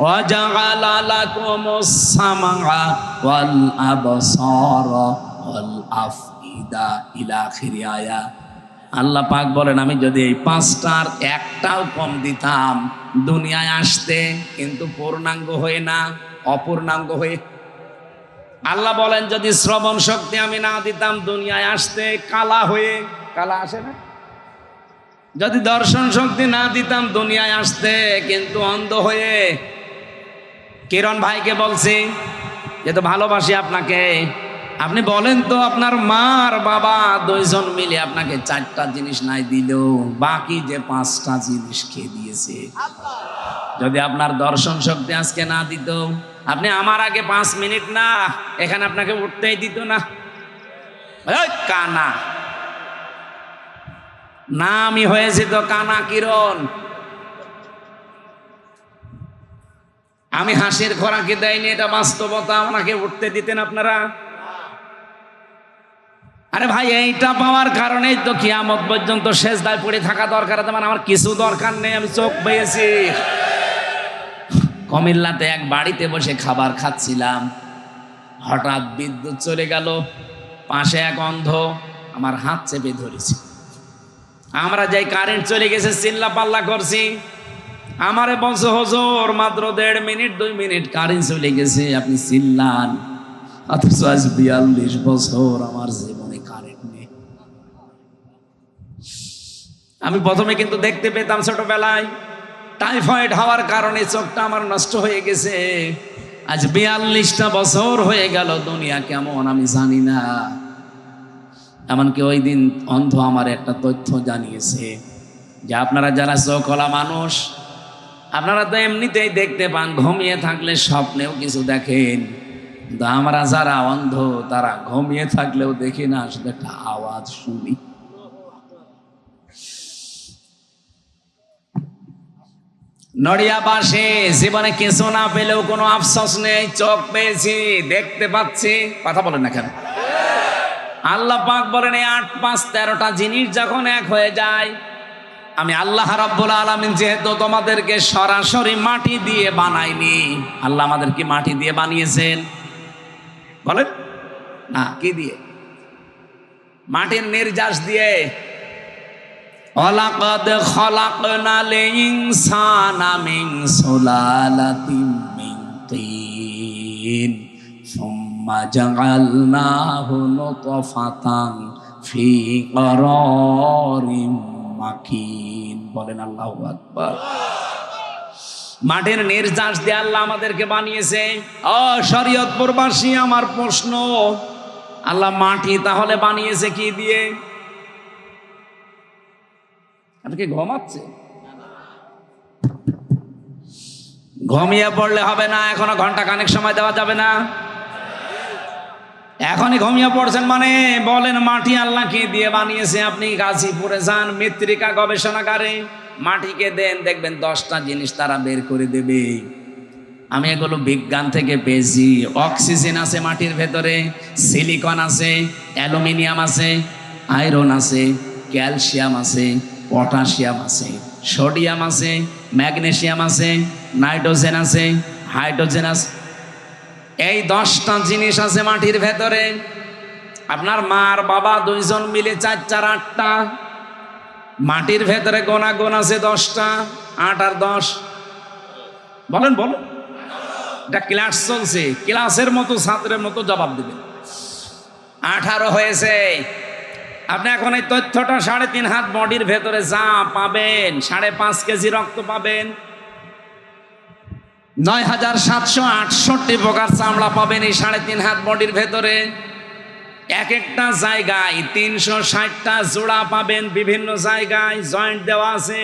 ওয়াজআলা লাকুমুস সামআ ওয়াল আবসারা ওয়াল আফইদা ইলা আখির আয়া। আল্লাহ পাক বলেন আমি যদি এই 5টার একটাও কম দিতাম দুনিয়ায় আসতে, কিন্তু পূর্ণাঙ্গ হয়ে না, অপূর্ণাঙ্গ হয়ে। আল্লাহ বলেন যদি শ্রবণ শক্তি আমি না দিতাম দুনিয়ায় আসতে কালা হয়ে, কালা আসে না? যদি দর্শন শক্তি না দিতাম দুনিয়ায় আসতে কিন্তু অন্ধ হয়ে। কিরণ ভাইকে বলছি যে তো ভালোবাসি আপনাকে, আপনি বলেন তো আপনার মা আর বাবা 2 জন মিলে আপনাকে 4টা জিনিস নাই দিল, বাকি যে 5টা জিনিস খেয়ে দিয়েছে। যদি আপনার দর্শন শক্তি আজকে না দিত, আপনি আমার আগে 5 মিনিট না এখানে আপনাকে উঠতেই দিত না। কানা নামই হয়েছে তো কানা কিরণ। আমি হাসির খোরাকি দেয়নি, এটা বাস্তবতা। আমাকে উঠতে দিতেন আপনারা? আরে ভাই, এইটা পাওয়ার কারণেই তো কিয়ামত পর্যন্ত সেজদায় পড়ে থাকা দরকার। মানে আমার কিছু দরকার নেই, আমি চোখ পেয়েছি। কুমিল্লাতে এক বাড়িতে বসে খাবার খাচ্ছিলাম, হঠাৎ বিদ্যুৎ চলে গেল। পাশে এক অন্ধ আমার হাত চেপে ধরেছে। আমরা যাই কারেন্ট চলে গেছে চিল্লা পাল্লা করছি। আমারে বলছে হুজুর মাত্র 1.5 মিনিট 2 মিনিট কারেন্ট চলে গেছে, আপনি চিল্লান। অথচ আজ 42 বছর আমার জীবনে কারেন্ট নেই। আমি প্রথমে কিন্তু দেখতে পেতাম ছোটবেলায়, টাইফয়েড হওয়ার কারণে চোখটা আমার নষ্ট হয়ে গেছে। আজ 42টা বছর হয়ে গেল, দুনিয়া কেমন আমি জানি না। এমনকি ওই দিন অন্ধ আমার একটা তথ্য জানিয়েছে যে আপনারা যারা চোখওয়ালা মানুষ, আপনারা তো এমনিতেই দেখতে পান, ঘুমিয়ে থাকলে স্বপ্নেও কিছু দেখেন, কিন্তু আমরা যারা অন্ধ তারা ঘুমিয়ে থাকলেও দেখি না, শুধু একটা আওয়াজ শুনি। নড়িয়া বাসে জীবনে কিছু না পেলেও কোনো আফসোস নেই, চোখ পেয়েছি, দেখতে পাচ্ছি। কথা বলেন না কেন? আল্লাহ পাক বলেন এই 8 5 13টা জিনিস যখন এক হয়ে যায়, আমি আল্লাহ রাব্বুল আলামিন যেহেতু তোমাদেরকে সরাসরি মাটি দিয়ে বানাইনি, আল্লাহ আমাদেরকে মাটি দিয়ে বানিয়েছেন। বলেন না, কি দিয়ে? মাটির নির্যাস দিয়ে। ওয়ালাকাদ খালাকনাল ইনসানা মিন সুলালাতিন মিন তিন সুম্মা জাআলনাহু নুতফাতান ফি করারিম মাকিন। বলেন আল্লাহু আকবার। মাটির নির্যাস দিয়ে আল্লাহ আমাদেরকে বানিয়েছে। ও শরীয়তপুরবাসী, আমার প্রশ্ন, আল্লাহ মাটি তাহলে বানিয়েছে কি দিয়ে? আপনি কি ঘুমাচ্ছে? ঘুমিয়ে পড়লে হবে না, এখনো ঘন্টা খানেক সময় দেওয়া যাবে না। এখনই ঘুমিয়ে পড়ছেন মানে বলেন মাটি আল্লাহ কি দিয়ে বানিয়েছে? আপনি গাজীপুরে যান মৃত্তিকা গবেষণাগারে, মাটিকে দেন, দেখবেন 10টা জিনিস তারা বের করে দেবে। আমি এগুলো বিজ্ঞান থেকে পেয়েছি। অক্সিজেন আছে মাটির ভেতরে, সিলিকন আছে, অ্যালুমিনিয়াম আছে, আয়রন আছে, ক্যালসিয়াম আছে, পটাশিয়াম আছে, সোডিয়াম আছে, ম্যাগনেসিয়াম আছে, নাইট্রোজেন আছে, হাইড্রোজেন আছে। এই 10টা জিনিস আছে মাটির ভেতরে। আপনার মার বাবা দুইজন মিলে 4 4 8টা, মাটির ভেতরে গোনা গোনা আছে 10টা। 8 আর 10 বলেন বলেন। এটা ক্লাস চলছে, ক্লাসের মতো ছাত্রের মতো জবাব দিবেন। 18 হয়েছে। আপনি এখন এই তথ্যটা 3.5 হাত বডির ভেতরে যা পাবেন, 5.5 কেজি রক্ত পাবেন, 9768 প্রকার চামড়া পাবেন এই 3.5 হাত বডির ভেতরে। এক একটা জায়গায় 360টা জোড়া পাবেন, বিভিন্ন জায়গায় জয়েন্ট দেওয়া আছে।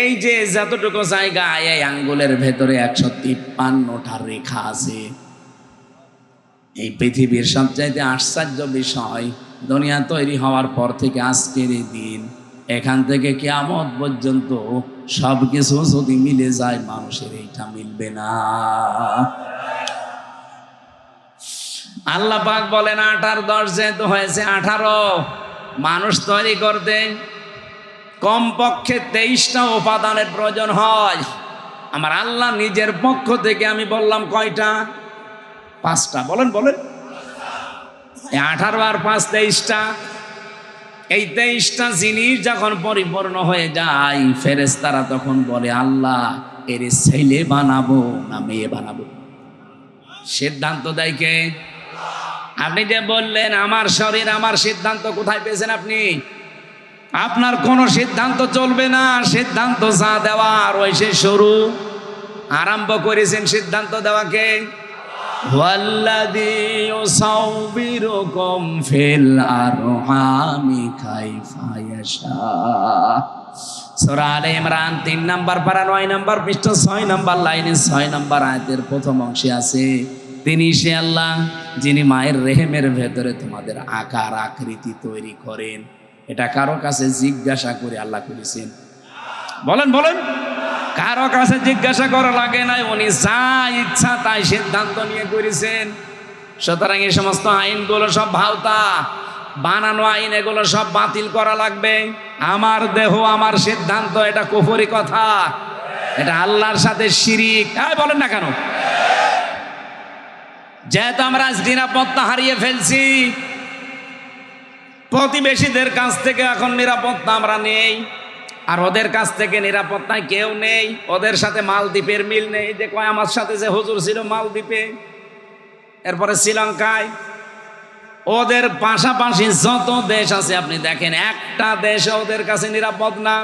এই যে যতটুকু জায়গায় এই আঙ্গুলের ভেতরে 153টা রেখা আছে। এই পৃথিবীর সবচাইতে আশ্চর্য বিষয়, দুনিয়া তৈরি হওয়ার পর থেকে আজকের এই দিন, এখান থেকে কিয়ামত পর্যন্ত সবকিছু যদি মিলে যায়, মানুষের এইটা মিলবে না। আল্লাহ পাক বলেন 8 আর 10 যেহেতু হয়েছে 18, মানুষ তৈরি করতে কমপক্ষে 23টা উপাদানের প্রয়োজন হয়। আমার আল্লাহ নিজের পক্ষ থেকে আমি বললাম কয়টা? 5টা। বলেন বলেন। 18 আর 5 23টা। এই 23টা জিনিস যখন পরিপূর্ণ হয়ে যায়, ফেরেশতারা তখন বলে, আল্লাহ এর ছেলে বানাবো না মেয়ে বানাবো? সিদ্ধান্ত দেয় কে? আপনি যে বললেন আমার শরীর আমার সিদ্ধান্ত, কোথায় পেয়েছেন আপনি? আপনার কোনো সিদ্ধান্ত চলবে না, সিদ্ধান্ত যা দেওয়ার ওই সে শুরু আরম্ভ করেছেন সিদ্ধান্ত দেওয়াকে। ওয়াল্লাযী ইউসাউবিরুকুম ফিল আরহামি কাইফা ইয়াশা। সূরা আলে ইমরান 3 নম্বর পারা 9 নম্বর পৃষ্ঠা 6 নম্বর লাইনে 6 নম্বর আয়াতের প্রথম অংশে আছে, তিনি সে আল্লাহ যিনি মায়ের রেহেমের ভেতরে তোমাদের আকার আকৃতি তৈরি করেন। এটা কারো কাছে জিজ্ঞাসা করে আল্লাহ করেছেন? বলেন বলেন। কারো কাছে জিজ্ঞাসা করা লাগে নাই, উনি যা ইচ্ছা তাই সিদ্ধান্ত নিয়ে করেছেন। সুতরাং এই সমস্ত আইনগুলো সব ভাওতা, বানানো আইন, এগুলো সব বাতিল করা লাগবে। আমার দেহ আমার সিদ্ধান্ত, এটা কুফরি কথা, এটা আল্লাহর সাথে শিরিক। বলেন না কেন? যেহেতু আমরা নিরাপত্তা হারিয়ে ফেলছি, প্রতিবেশীদের কাছ থেকে এখন নিরাপত্তা আমরা নেই, আর ওদের কাছ থেকে নিরাপত্তায় কেউ নেই। ওদের সাথে মালদ্বীপের মিল নেই। যে কয় আমার সাথে যে হুজুর ছিল মালদ্বীপে, এরপরে শ্রীলঙ্কায়, ওদের পাশাপাশি যত দেশ আছে আপনি দেখেন, একটা দেশ ওদের কাছে নিরাপদ না।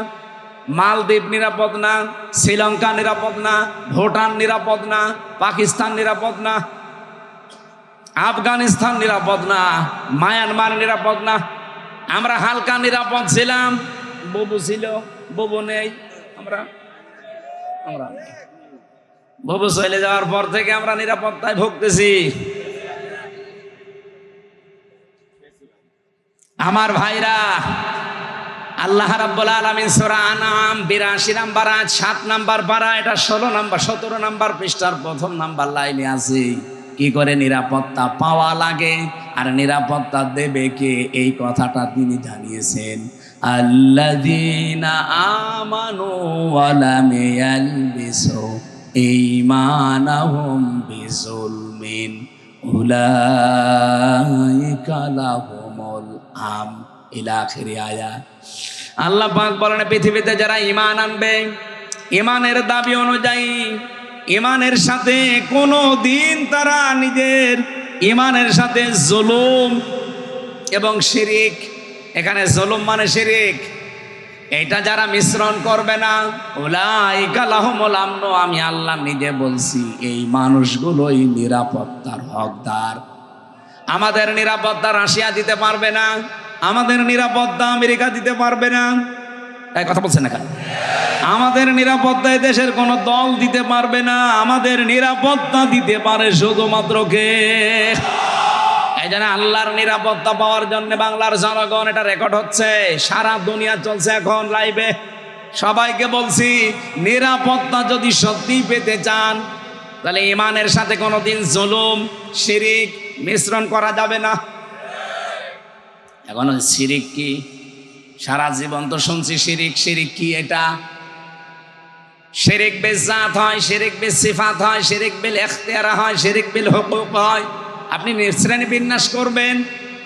মালদ্বীপ নিরাপদ না, শ্রীলঙ্কা নিরাপদ না, ভুটান নিরাপদ না, পাকিস্তান নিরাপদ না, আফগানিস্তান নিরাপদ না, মায়ানমার নিরাপদ না। আমরা হালকা নিরাপদ ছিলাম, বুবু ছিল, বুবু নেই। আমরা বুবু চলে যাওয়ার পর থেকে আমরা নিরাপত্তায় ভুগতেছি। আমার ভাইরা, আল্লাহ রাব্বুল আলামিন সূরা আনআম 82 নম্বর আয়াত 7 নম্বর পারা, এটা 17 নম্বর পৃষ্ঠার প্রথম নম্বর লাইনে আছে। কি করে নিরাপত্তা পাওয়া লাগে আর নিরাপত্তা দেবে কে, এই কথাটা তিনি জানিয়েছেন। আল্লাযীনা আমানু ওয়া লাম ইয়ালবিসু ঈমানাহুম বিযুলমিন উলাইকা লাহুমুল আম ইলা আখির আয়াত। আল্লাহ পাক বলেন, পৃথিবীতে যারা ঈমান আনবে, ঈমানের দাবি অনুযায়ী, ঈমানের সাথে কোনো দিন তারা নিজের ঈমানের সাথে জুলুম এবং শিরিক, এখানে জুলুম মানে শিরিক, এটা যারা মিশ্রণ করবে না, উলাইকা লাহুমুল আমন, আমি আল্লাহ নিজে বলছি, এই মানুষগুলোই নিরাপত্তার হকদার। আমাদের নিরাপত্তা রাশিয়া দিতে পারবে না, আমাদের নিরাপত্তা আমেরিকা দিতে পারবে না। এই কথা বলছেন না কেন? আমাদের নিরাপত্তা দেশের কোন দল দিতে পারবে না, আমাদের নিরাপত্তা দিতে পারে শুধুমাত্র কে? এই জন্য আল্লাহর নিরাপত্তা পাওয়ার জন্য বাংলার জনগণ, এটা রেকর্ড হচ্ছে, সারা দুনিয়া চলছে এখন লাইভে। সবাইকে বলছি, নিরাপত্তা যদি সত্যি পেতে চান, তাহলে ঈমানের সাথে কোনোদিন জুলুম শিরিক মিশ্রণ করা যাবে না। এখন শিরিক কি? সারা জীবন তো শুনছি শিরিক, শিরিক কি? এটা শিরক বিল জাত হয়, শিরক বিল সিফাত হয়, শিরক বিল ইখতিয়ার হয়, শিরক বিল হুকুক হয়। আপনি শ্রেণী বিন্যাস করবেন,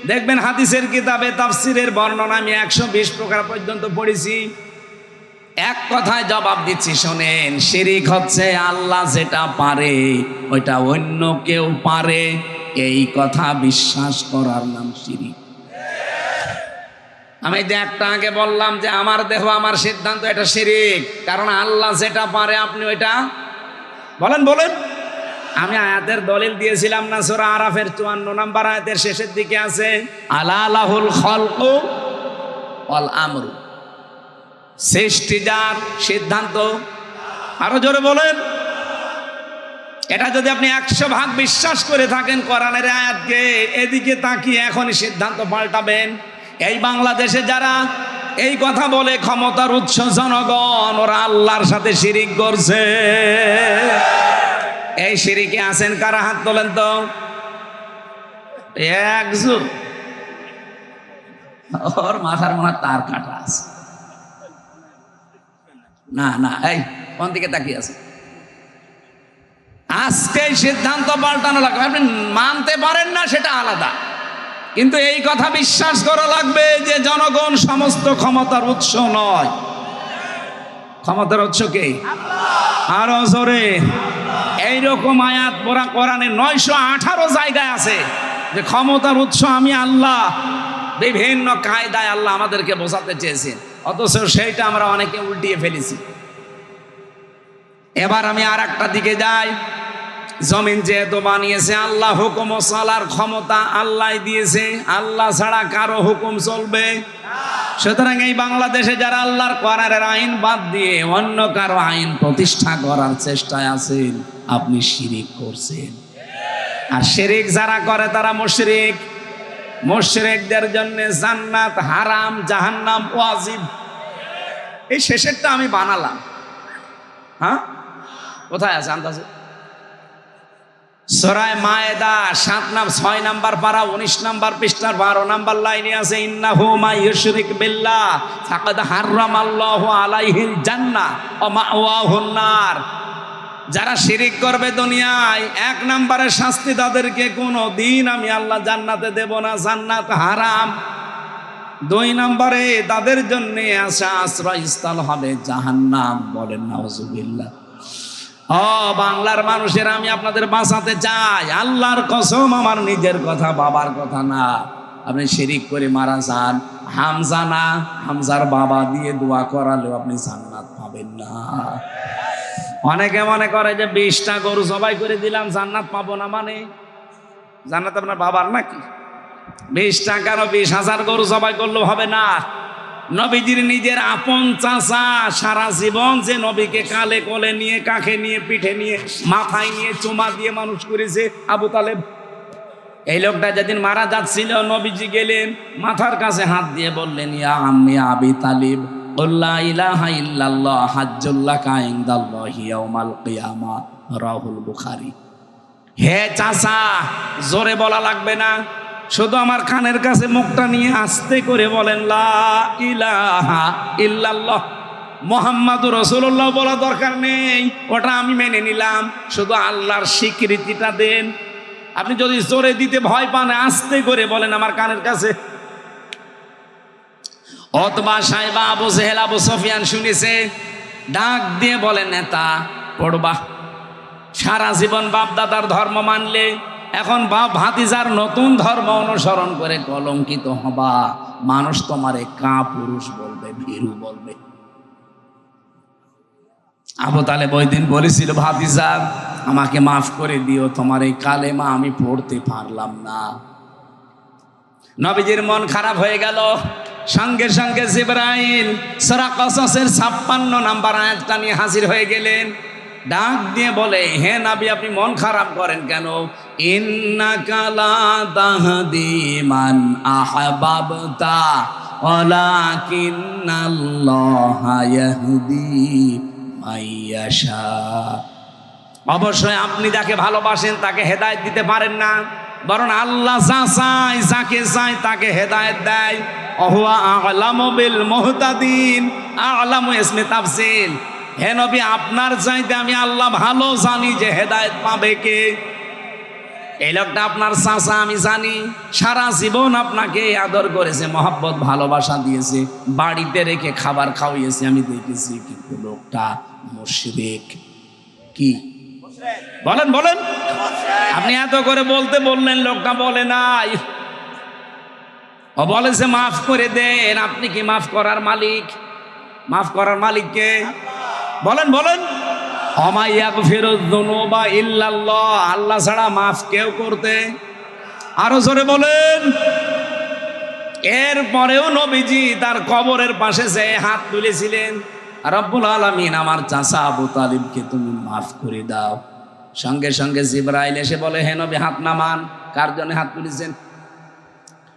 দেখবেন হাদিসের কিতাবে তাফসীরের বর্ণনা আমি 120 প্রকার পর্যন্ত পড়েছি। এক কথায় জবাব দিচ্ছি শোনেন, শিরক হচ্ছে আল্লাহ যেটা পারে ওইটা অন্য কেউ পারে, এই কথা বিশ্বাস করার নাম শিরক। আমি যে একটা আগে বললাম যে আমার দেহ আমার সিদ্ধান্ত, এটা শিরক, কারণ আল্লাহ যেটা পারে আপনি ওইটা বলেন। আমি আয়াতের দলিল দিয়েছিলাম না, সূরা আরাফের 54 নম্বর আয়াতের শেষের দিকে আছে আলা লাহুল খালকু ওয়াল আমরু, সৃষ্টি যার, সিদ্ধান্ত আরো জোরে বলেন। এটা যদি আপনি 100 ভাগ বিশ্বাস করে থাকেন কোরআনের আয়াতকে, এদিকে তাকিয়ে এখনই সিদ্ধান্ত পাল্টাবেন। এই বাংলাদেশে যারা এই কথা বলে ক্ষমতার উৎস জনগণ, ওরা আল্লাহর সাথে শিরিক করছে। এই শিরিকে আছেন কারা? হাত তোলেন তো। একজন, ওর মাথার মনে তার কাটা আছে। না, এই কোন দিকে তাকিয়ে আছে? আজকে সিদ্ধান্ত পাল্টানো লাগবে। আপনি মানতে পারেন না সেটা আলাদা, কিন্তু এই কথা বিশ্বাস করা লাগবে যে জনগণ সমস্ত ক্ষমতার উৎস নয়। ক্ষমতার উৎস কে? আরো জোরে। এইরকম আয়াত পড়া কোরআনে 918 জায়গায় আছে যে ক্ষমতার উৎস আমি আল্লাহ। বিভিন্ন কায়দায় আল্লাহ আমাদেরকে বোঝাতে চেয়েছেন, অথচ সেইটা আমরা অনেকে উল্টিয়ে ফেলেছি। এবার আমি আর একটা দিকে যাই। জমিন যেহেতু বানিয়েছে আল্লাহ, হুকুম ও চলার ক্ষমতা আল্লাহ দিয়েছে, আল্লাহ ছাড়া কারো হুকুম চলবে? সুতরাং এই বাংলাদেশে যারা আল্লাহর কোরআনের আইন বাদ দিয়ে অন্য কারো আইন প্রতিষ্ঠা করার চেষ্টায় আছেন, আপনি শিরিক করছেন। আর শিরিক যারা করে তারা মুশরিক। মুশরিকদের জন্য জান্নাত হারাম, জাহান্নাম ওয়াজিব। এই শেষেরটা আমি বানালাম। হ্যাঁ, কোথায় আছে আন্দাজে? সূরা মায়েদা 6 নাম্বার পারা 19 নাম্বার পৃষ্ঠার 12 নাম্বার লাইনে আছে ইন্নাহু মা ইউশরিক বিল্লাহ ফাকাদ হারামাল্লাহু আলাইহিল জান্নাহ ওয়া মাওয়াহুন নার। যারা শিরিক করবে দুনিয়ায়, 1 নম্বরে শাস্তি তাদেরকে কোনো দিন আমি আল্লাহ জান্নাতে দেব না, জান্নাত হারাম। 2 নম্বরে তাদের জন্য আশ্রয়স্থল হবে জাহান্নাম। বলেন নাউজুবিল্লাহ। বাংলার মানুষের আমি আপনাদের বাঁচাতে চাই, আল্লাহর কসম, আমার নিজের কথা, বাবার কথা না। আপনি শিরিক করে মারা যান, হামজা না, হামজার বাবা দিয়ে দোয়া করালেও আপনি জান্নাত পাবেন না। অনেকে মনে করে যে 20টা গরু জবাই করে দিলাম জান্নাত পাবো না, মানে জান্নাত আপনার বাবার নাকি? 20 টাকার 20,000 গরু জবাই করলেও হবে না। নবীজির নিজের আপন চাচা সারা জীবন যে নবীকে কালে কোলে নিয়ে, কাঁখে নিয়ে, পিঠে নিয়ে, মাথায় নিয়ে, চুমা দিয়ে মানুষ করেছে, আবু তালেব। এই লোকটা যেদিন মারা যাচ্ছিল, নবীজি গেলেন, মাথার কাছে হাত দিয়ে বললেন, ইয়া আম্মি আবি তালিব লা ইলাহা ইল্লাল্লাহ হাজ্জুল্লাকা ইনদাল্লাহি ইয়াউমাল কিয়ামা, রাহুল বুখারী। হে চাচা, জোরে বলা লাগবে না, শুধু আমার কানের কাছে মুখটা নিয়ে আস্তে করে বলেন লা ইলাহা ইল্লাল্লাহ মুহাম্মাদুর রাসূলুল্লাহ বলা দরকার নেই, ওটা আমি মেনে নিলাম, শুধু আল্লাহর স্বীকৃতিটা দেন। আপনি যদি জোরে দিতে ভয় পান, আস্তে করে বলেন আমার কানের কাছে। অতবা সাহেবা, আবু জেহেল, আবু সুফিয়ান শুনেছে, ডাক দিয়ে বলে নেতা পড়বা। সারা জীবন বাপ দাদার ধর্ম মানলে, এখন বাপ ভাতিজার নতুন ধর্ম অনুসরণ করে কলঙ্কিত হবা। মানুষ তোমারে কাপুরুষ বলবে, ভীরু বলবে। আবু তালেব ওই দিন বলেছিল, ভাতিজা আমাকে মাফ করে দিও, তোমার এই কালেমা আমি পড়তে পারলাম না। নবীজির মন খারাপ হয়ে গেল। সঙ্গে সঙ্গে জিবরাইল সূরা কসসের 56 নাম্বার আয়াতটা নিয়ে হাজির হয়ে গেলেন। ডাক দিয়ে বলে, হে নবী, আপনি মন খারাপ করেন কেন? ইন্নাকা লা তাহদি মান আহবাবতা ওয়ালাকিন্নাল্লাহা ইয়াহদি মাইয়াশা। অবশ্যই আপনি যাকে ভালোবাসেন তাকে হেদায়েত দিতে পারেন না, বরং আল্লাহ যা চায়, যাকে চায় তাকে হেদায়েত দেয়। ওহুয়া আ'লামু বিল মুহতাদিন। আ'লামু ইসমে তাফসীল। হে নবী, আপনার চাইতে আমি আল্লাহ ভালো জানি যে হেদায়েত পাবে কে। এই লোকটা আপনার চাচা, আমি জানি। সারা জীবন আপনাকে আদর করেছে, মহব্বত ভালোবাসা দিয়েছে, বাড়িতে রেখে খাবার খাওয়িয়েছে, আমি দেখেছি। কিন্তু লোকটা মুশরিক। কি বলেন বলেন? আপনি এত করে বলতে বললেন, লোকটা বলে নাই। ও বলেছে মাফ করে দেন। আপনি কি মাফ করার মালিক? মাফ করার মালিক কে? বলেন বলেন। অমাইয়াগফিরুয-যুনুবা ইল্লাল্লাহ, আল্লাহ ছাড়া মাফ কেউ করতে। আরো জোরে বলেন। এরপরেও নবীজি তার কবরের পাশে যে হাত তুলেছিলেন, রব্বুল আলামিন আমার চাচা আবু তালিবকে তুমি মাফ করে দাও। সঙ্গে সঙ্গে জিবরাইল এসে বলে, হে নবী হাত নামান। কার জন্য হাত তুলেছেন?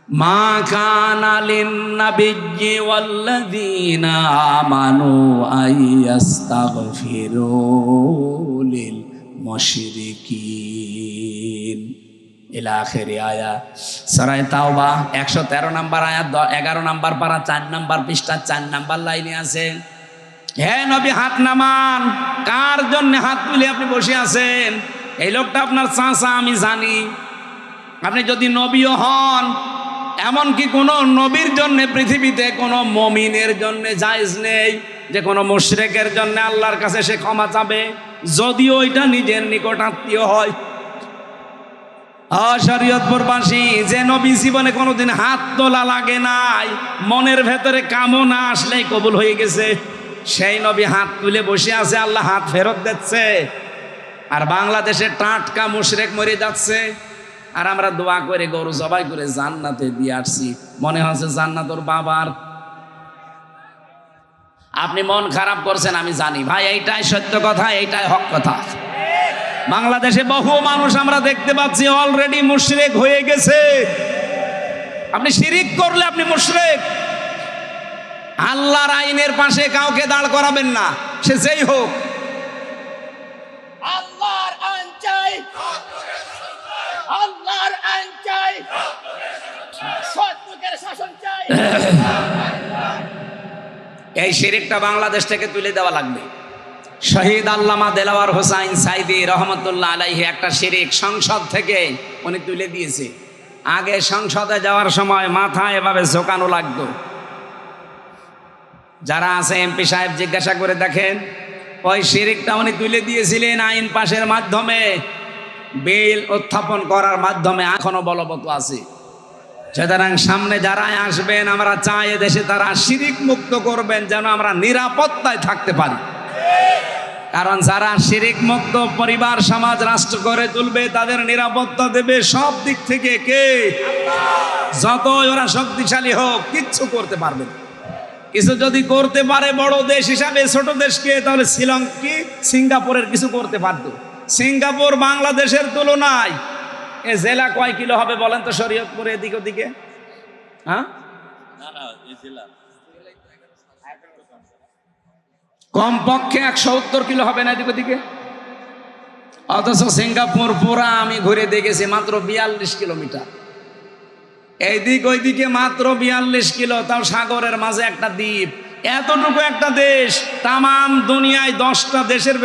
মা কানা লিন-নাবিয়্যি ওয়াল্লাযীনা আমানু আইয়াস্তাগফিরু লিল মুশরিকিন ইলা আখিরি আয়াত। সূরা তাওবা 113 নম্বর আয়াত, 11 নম্বর পারা, 4 নম্বর পৃষ্ঠা, 4 নম্বর লাইনে আছে। হে নবী হাত নামান। কার জন্য হাত তুলে আপনি বসে আছেন? এই লোকটা আপনার চাচা, আমি জানি। আপনি যদি নবীও হন, এমনকি কোনো নবীর জন্য পৃথিবীতে কোনো মুমিনের জন্য জায়েজ নেই যে কোনো মুশরিকের জন্য আল্লাহর কাছে সে ক্ষমা চাবে, যদিও এটা নিজের নিকট আত্মীয় হয়। শরীয়তপুরবাসী, যে নবী জীবনে কোনোদিন হাত তোলা লাগে নাই, মনের ভেতরে কামনা আসলেই কবুল হয়ে গেছে, সেই নবী হাত তুলে বসে আছে, আল্লাহ হাত ফেরত দিচ্ছে। আর বাংলাদেশে টাটকা মুশরিক মরে যাচ্ছে, আর আমরা দোয়া করে গরু জবাই করে জান্নাতে দিয়ে আসছি। মনে হচ্ছে জান্নাত ওর বাবার। আপনি মন খারাপ করছেন, আমি জানি ভাই, এইটাই সত্য কথা, এইটাই হক কথা। বাংলাদেশে বহু মানুষ আমরা দেখতে পাচ্ছি অলরেডি মুশরিক হয়ে গেছে। আপনি শিরিক করলে আপনি মুশরিক। আল্লাহর আইনের পাশে কাউকে দাঁড় করাবেন না, সে যেই হোক। আল্লাহর আইন চাই, আল্লাহর আইন চাই, সত্যের শাসন চাই। এই শিরিকটা বাংলাদেশ থেকে তুলে দেওয়া লাগবে। শহীদ আল্লামা দেলাওয়ার হোসাইন সাইদি রহমতুল্লাহ আলাইহি একটা শিরিক সংসদ থেকে উনি তুলে দিয়েছে। আগে সংসদে যাওয়ার সময় মাথা এভাবে ঝোঁকানো লাগতো। যারা আছে এমপি সাহেব জিজ্ঞাসা করে দেখেন, ওই শিরিকটা উনি তুলে দিয়েছিলেন আইন পাশের মাধ্যমে, বিল উত্থাপন করার মাধ্যমে, এখনো বলবৎ আছে। সুতরাং সামনে যারা আসবেন, আমরা চাই দেশে তারা শিরিক মুক্ত করবেন, যেন আমরা নিরাপত্তায় থাকতে পারি। কারণ যারা শিরিক মুক্ত পরিবার, সমাজ, রাষ্ট্র করে তুলবে, তাদের নিরাপত্তা দেবে সব দিক থেকে কে? যতই ওরা শক্তিশালী হোক, কিচ্ছু করতে পারবে না। কিছু যদি করতে পারে বড় দেশ হিসাবে ছোট দেশকে, তাহলে শ্রীলঙ্কা কি সিঙ্গাপুরের কিছু করতে পারতো। সিঙ্গাপুর বাংলাদেশের তুলনায় এ জেলা কয় কিলো হবে বলেন তো? শরীয়তপুর এদিক ওদিকে, হ্যাঁ, কমপক্ষে 170 কিলো হবে না এদিক ওদিকে। অথচ সিঙ্গাপুর পুরা আমি ঘুরে দেখেছি মাত্র 42 কিলোমিটার। এইদিক ওইদিকে মাত্র 42 কিলো, তাও সাগরের মাঝে একটা দ্বীপ। এতটুকু একটা দেশ, তামাম দুনিয়ায় 10টা দেশের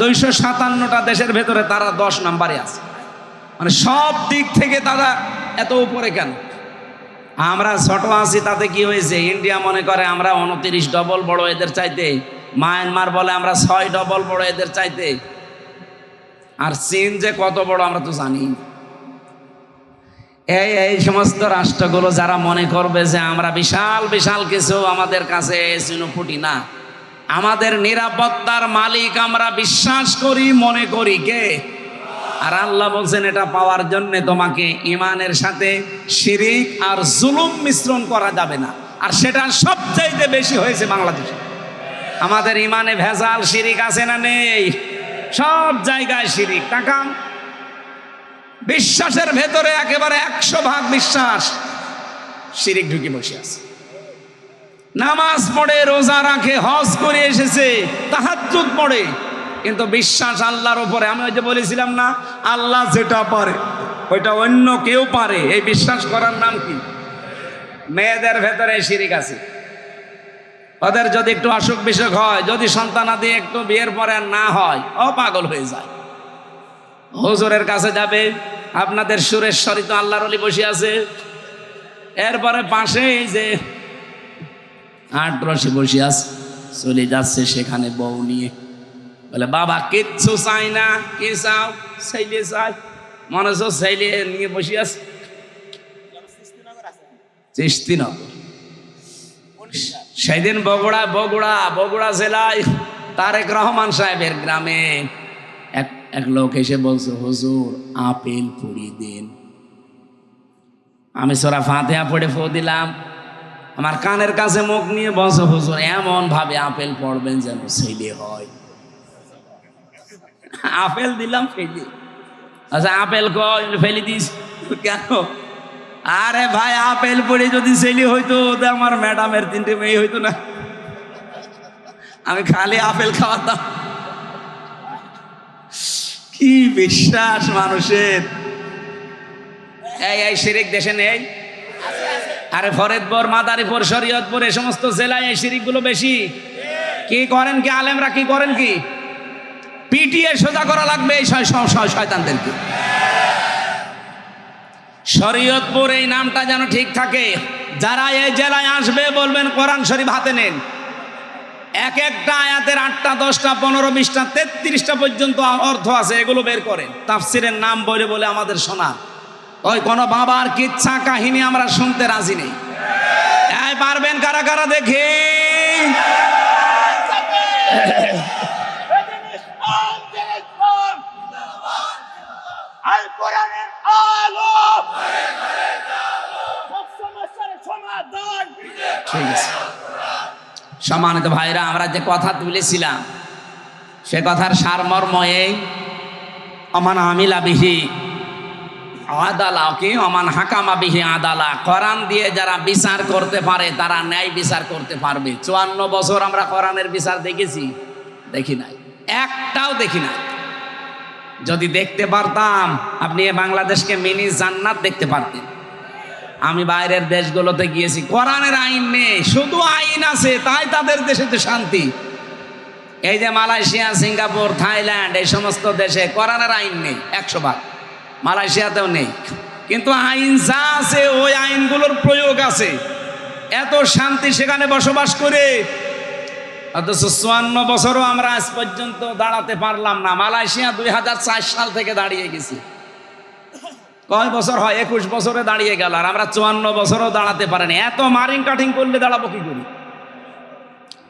257টা দেশের ভেতরে তারা 10 নম্বরে আছে। মানে সব দিক থেকে তারা এত উপরে কেন? আমরা ছোট আছি, তাতে কি হয়েছে? ইন্ডিয়া মনে করে আমরা 29 ডবল বড় এদের চাইতে, মায়ানমার বলে আমরা 6 ডবল বড় এদের চাইতে, আর চীন যে কত বড় আমরা তো জানি। এই সমস্ত রাষ্ট্রগুলো যারা মনে করবে যে আমরা বিশাল বিশাল কিছু, আমাদের কাছে চিনুপুটি না। আমাদের নিরাপত্তার মালিক আমরা বিশ্বাস করি, মনে করি কে? আর আল্লাহ বলছেন এটা পাওয়ার জন্য তোমাকে ইমানের সাথে শিরিক আর জুলুম মিশ্রণ করা যাবে না। আর সেটা সবচাইতে বেশি হয়েছে বাংলাদেশে। আমাদের ইমানে ভেজাল শিরিক আছে না নেই? সব জায়গায় শিরিক। তাকান, বিশ্বাসের ভেতরে একেবারে 100% বিশ্বাস, শিরিক ঢুকে বসে আছে। নামাজ পড়ে, রোজা রাখে, হজ করে এসেছে, তাহাজ্জুদ পড়ে, কিন্তু বিশ্বাস আল্লাহর উপরে। আমি ওই যে বলেছিলাম না, আল্লাহ যেটা পারে ওইটা অন্য কেউ পারে, এই বিশ্বাস করার নাম কি? মেয়েদের ভেতরে শিরিক আছে। ওদের যদি একটু অসুখ বিসুখ হয়, যদি সন্তানাদি একটু বিয়ের পরে আর না হয়, ও পাগল হয়ে যায়। হুজুরের কাছে যাবে, আপনাদের সুরেশ্বরী তো আল্লাহর ওলি বসে আছে, এরপরে পাশে এই যে আটরসি বসে আছে, চলে যাচ্ছে সেখানে বউ নিয়ে। বলে বাবা কিচ্ছু চাই না, কি চাও? ছেলে চাই। মনে হচ্ছে ছেলে নিয়ে বসে আছে চিস্তিনগর। সেদিন বগুড়া জেলায় তারেক রহমান সাহেবের গ্রামে এক লোক এসে বলছে, হুজুর আপেল পুড়িয়ে দিন। আমি সূরা ফাতিহা পড়ে ফু দিলাম, আমার কানের কাছে মুখ নিয়ে বলছে, হুজুর এমন ভাবে আপেল পড়বেন যেন ছেলে হয়। আপেল দিলাম ফেলি। আচ্ছা আপেল কই? ফেলি দিস কেন? আরে ভাই আপেল পড়ে যদি ছেলে হইতো তো আমার ম্যাডামের 3টে মেয়ে হইতো না, আমি খালি আপেল খাওয়াতাম। কি বিশ্বাস মানুষের! এই শিরিক দেশে নেই? আরে ফরিদপুর, মাদারীপুর, শরীয়তপুর এই সমস্ত জেলায় এই শিরিক গুলো বেশি। কি করেন কি আলেমরা? কি করেন কি? পিটিয়ে সোজা করা লাগবে এই শয়তানদেরকে। শরীয়তপুর এই নামটা যেন ঠিক থাকে। যারা এই জেলায় আসবে বলবেন কোরআন শরীফ হাতে নেন, এক একটা আয়াতের 8টা 10টা 15 20টা 33টা পর্যন্ত অর্থ আছে, এগুলো বের করেন। তাফসিরের নাম বলে বলে আমাদের শোনা, ওই কোন বাবার কিচ্ছা কাহিনী আমরা শুনতে রাজি নেই। এই পারবেন কারা কারা দেখি? আল কোরআনের আলো সব সমস্যার সমাধান। ঠিক আছে সম্মানিত ভাইরা, আমরা যে কথা তুলেছিলাম সে কথার সারমর্ম এই, অমান আমিলা বিহি আদালা কি অমান হাকামা বিহি আদালা। কোরআন দিয়ে যারা বিচার করতে পারে তারা ন্যায় বিচার করতে পারবে। 54 বছর আমরা কোরআনের বিচার দেখেছি? দেখি নাই, একটাও দেখি নাই। যদি দেখতে পারতাম আপনি বাংলাদেশকে মিনি জান্নাত দেখতে পারতেন। আমি বাইরের দেশগুলোতে গিয়েছি, কোরআনের আইন নেই, শুধু আইন আছে, তাই তাদের দেশে তো শান্তি। এই যে মালয়েশিয়া, সিঙ্গাপুর, থাইল্যান্ড এই সমস্ত দেশে কোরআনের আইন নেই 100%, মালয়েশিয়াতেও নেই, কিন্তু আইন যা আছে ওই আইনগুলোর প্রয়োগ আছে। এত শান্তি সেখানে বসবাস করে, অথচ 54 বছরও আমরা আজ পর্যন্ত দাঁড়াতে পারলাম না। মালয়েশিয়া 2004 সাল থেকে দাঁড়িয়ে গেছি। কয় বছর হয়? 21 বছরে দাঁড়িয়ে গেল, আর আমরা 54 বছরও দাঁড়াতে পারিনি। এত মারিং কাটিং করলে দাঁড়াবো কি করি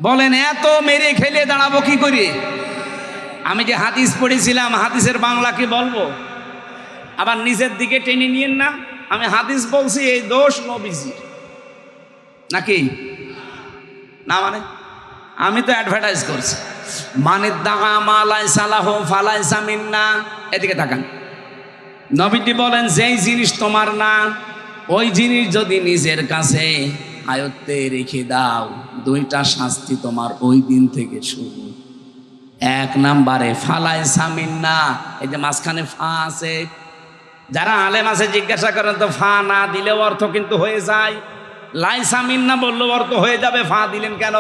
বলেন? এত মেরে খেলে দাঁড়াবো কি করি? আমি যে হাদিস পড়েছিলাম, হাদিসের বাংলা কি বলবো? আবার নিজের দিকে টেনে নিয়েন না। আমি হাদিস বলছি, এই দোষ নবীজির নাকি না? মানে আমি তো অ্যাডভার্টাইজ করছি, মানে দাগা মালাই সালাহ ফালাইসা মিন্না। এদিকে তাকান, নবীজি বলেন যেই জিনিস তোমার না ওই জিনিস যদি নিজের কাছে আয়ত্তে রেখে দাও, 2টা শাস্তি তোমার ওই দিন থেকে শুরু। 1 নাম্বারে ফালাইসা মিন্না, এই যে মাঝখানে ফা আছে, যারা আলেম আছে জিজ্ঞাসা করেন তো ফা না দিলেও অর্থ কিন্তু হয়ে যায়, লাইসা মিন্না বললেও অর্থ হয়ে যাবে, ফা দিলেন কেন?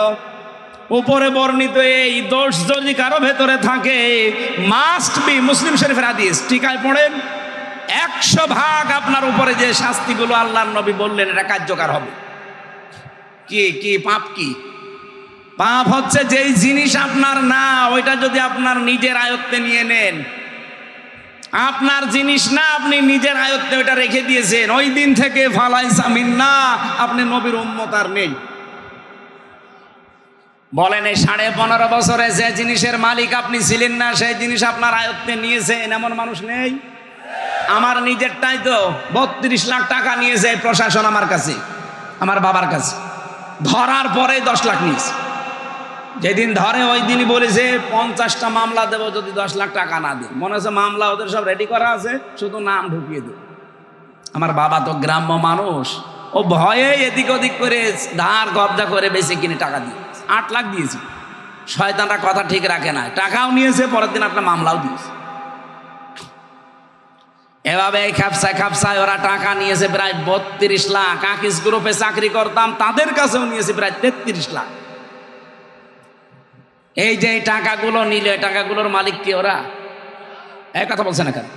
উপরে বর্ণিত এই দোষ যদি কারো ভেতরে থাকে, মাস্ট বি, মুসলিম শরীফের হাদিস, টিকায় পড়েন, 100% আপনার উপরে যে শাস্তিগুলো আল্লাহর নবী বললেন এটা কার্যকর হবে। কি কি পাপ? কি পাপ? হচ্ছে যেই জিনিস আপনার না ওইটা যদি আপনার নিজের আয়ত্তে নিয়ে নেন। আপনার জিনিস না, আপনি নিজের আয়ত্তে ওইটা রেখে দিয়েছেন, ওই দিন থেকে ফালাইসা মিন্না, আপনি নবীর উম্মত আর নেই। বলেন এই 15.5 বছরে যে জিনিসের মালিক আপনি ছিলেন না সেই জিনিস আপনার আয়ত্তে নিয়েছেন এমন মানুষ নেই? আমার নিজেরটাই তো 32 লাখ টাকা নিয়েছে প্রশাসন আমার কাছে, আমার বাবার কাছে, ধরার পরে 10 লাখ নিয়েছে। যেদিন ধরে ওই দিনই বলেছে 50টা মামলা দেবো যদি 10 লাখ টাকা না দেয়। মনে হচ্ছে মামলা ওদের সব রেডি করা আছে, শুধু নাম ঢুকিয়ে দেবে। আমার বাবা তো গ্রাম্য মানুষ, ও ভয়ে এদিক ওদিক করে ধার কবজা করে বেশি কিনে টাকা দিয়ে 8 লাখ দিয়েছি। শয়তানরা কথা ঠিক রাখে না, টাকাও নিয়েছে, পরের দিন আপনার মামলাও দিয়েছে। এভাবে খাপসায় ওরা টাকা নিয়েছে প্রায় 32 লাখ। আকিস গ্রুপে চাকরি করতাম, তাদের কাছেও নিয়েছে প্রায় 33 লাখ। এই যে এই টাকাগুলো নিল, এই টাকাগুলোর মালিক কি ওরা? এই কথা বলছে না কেন?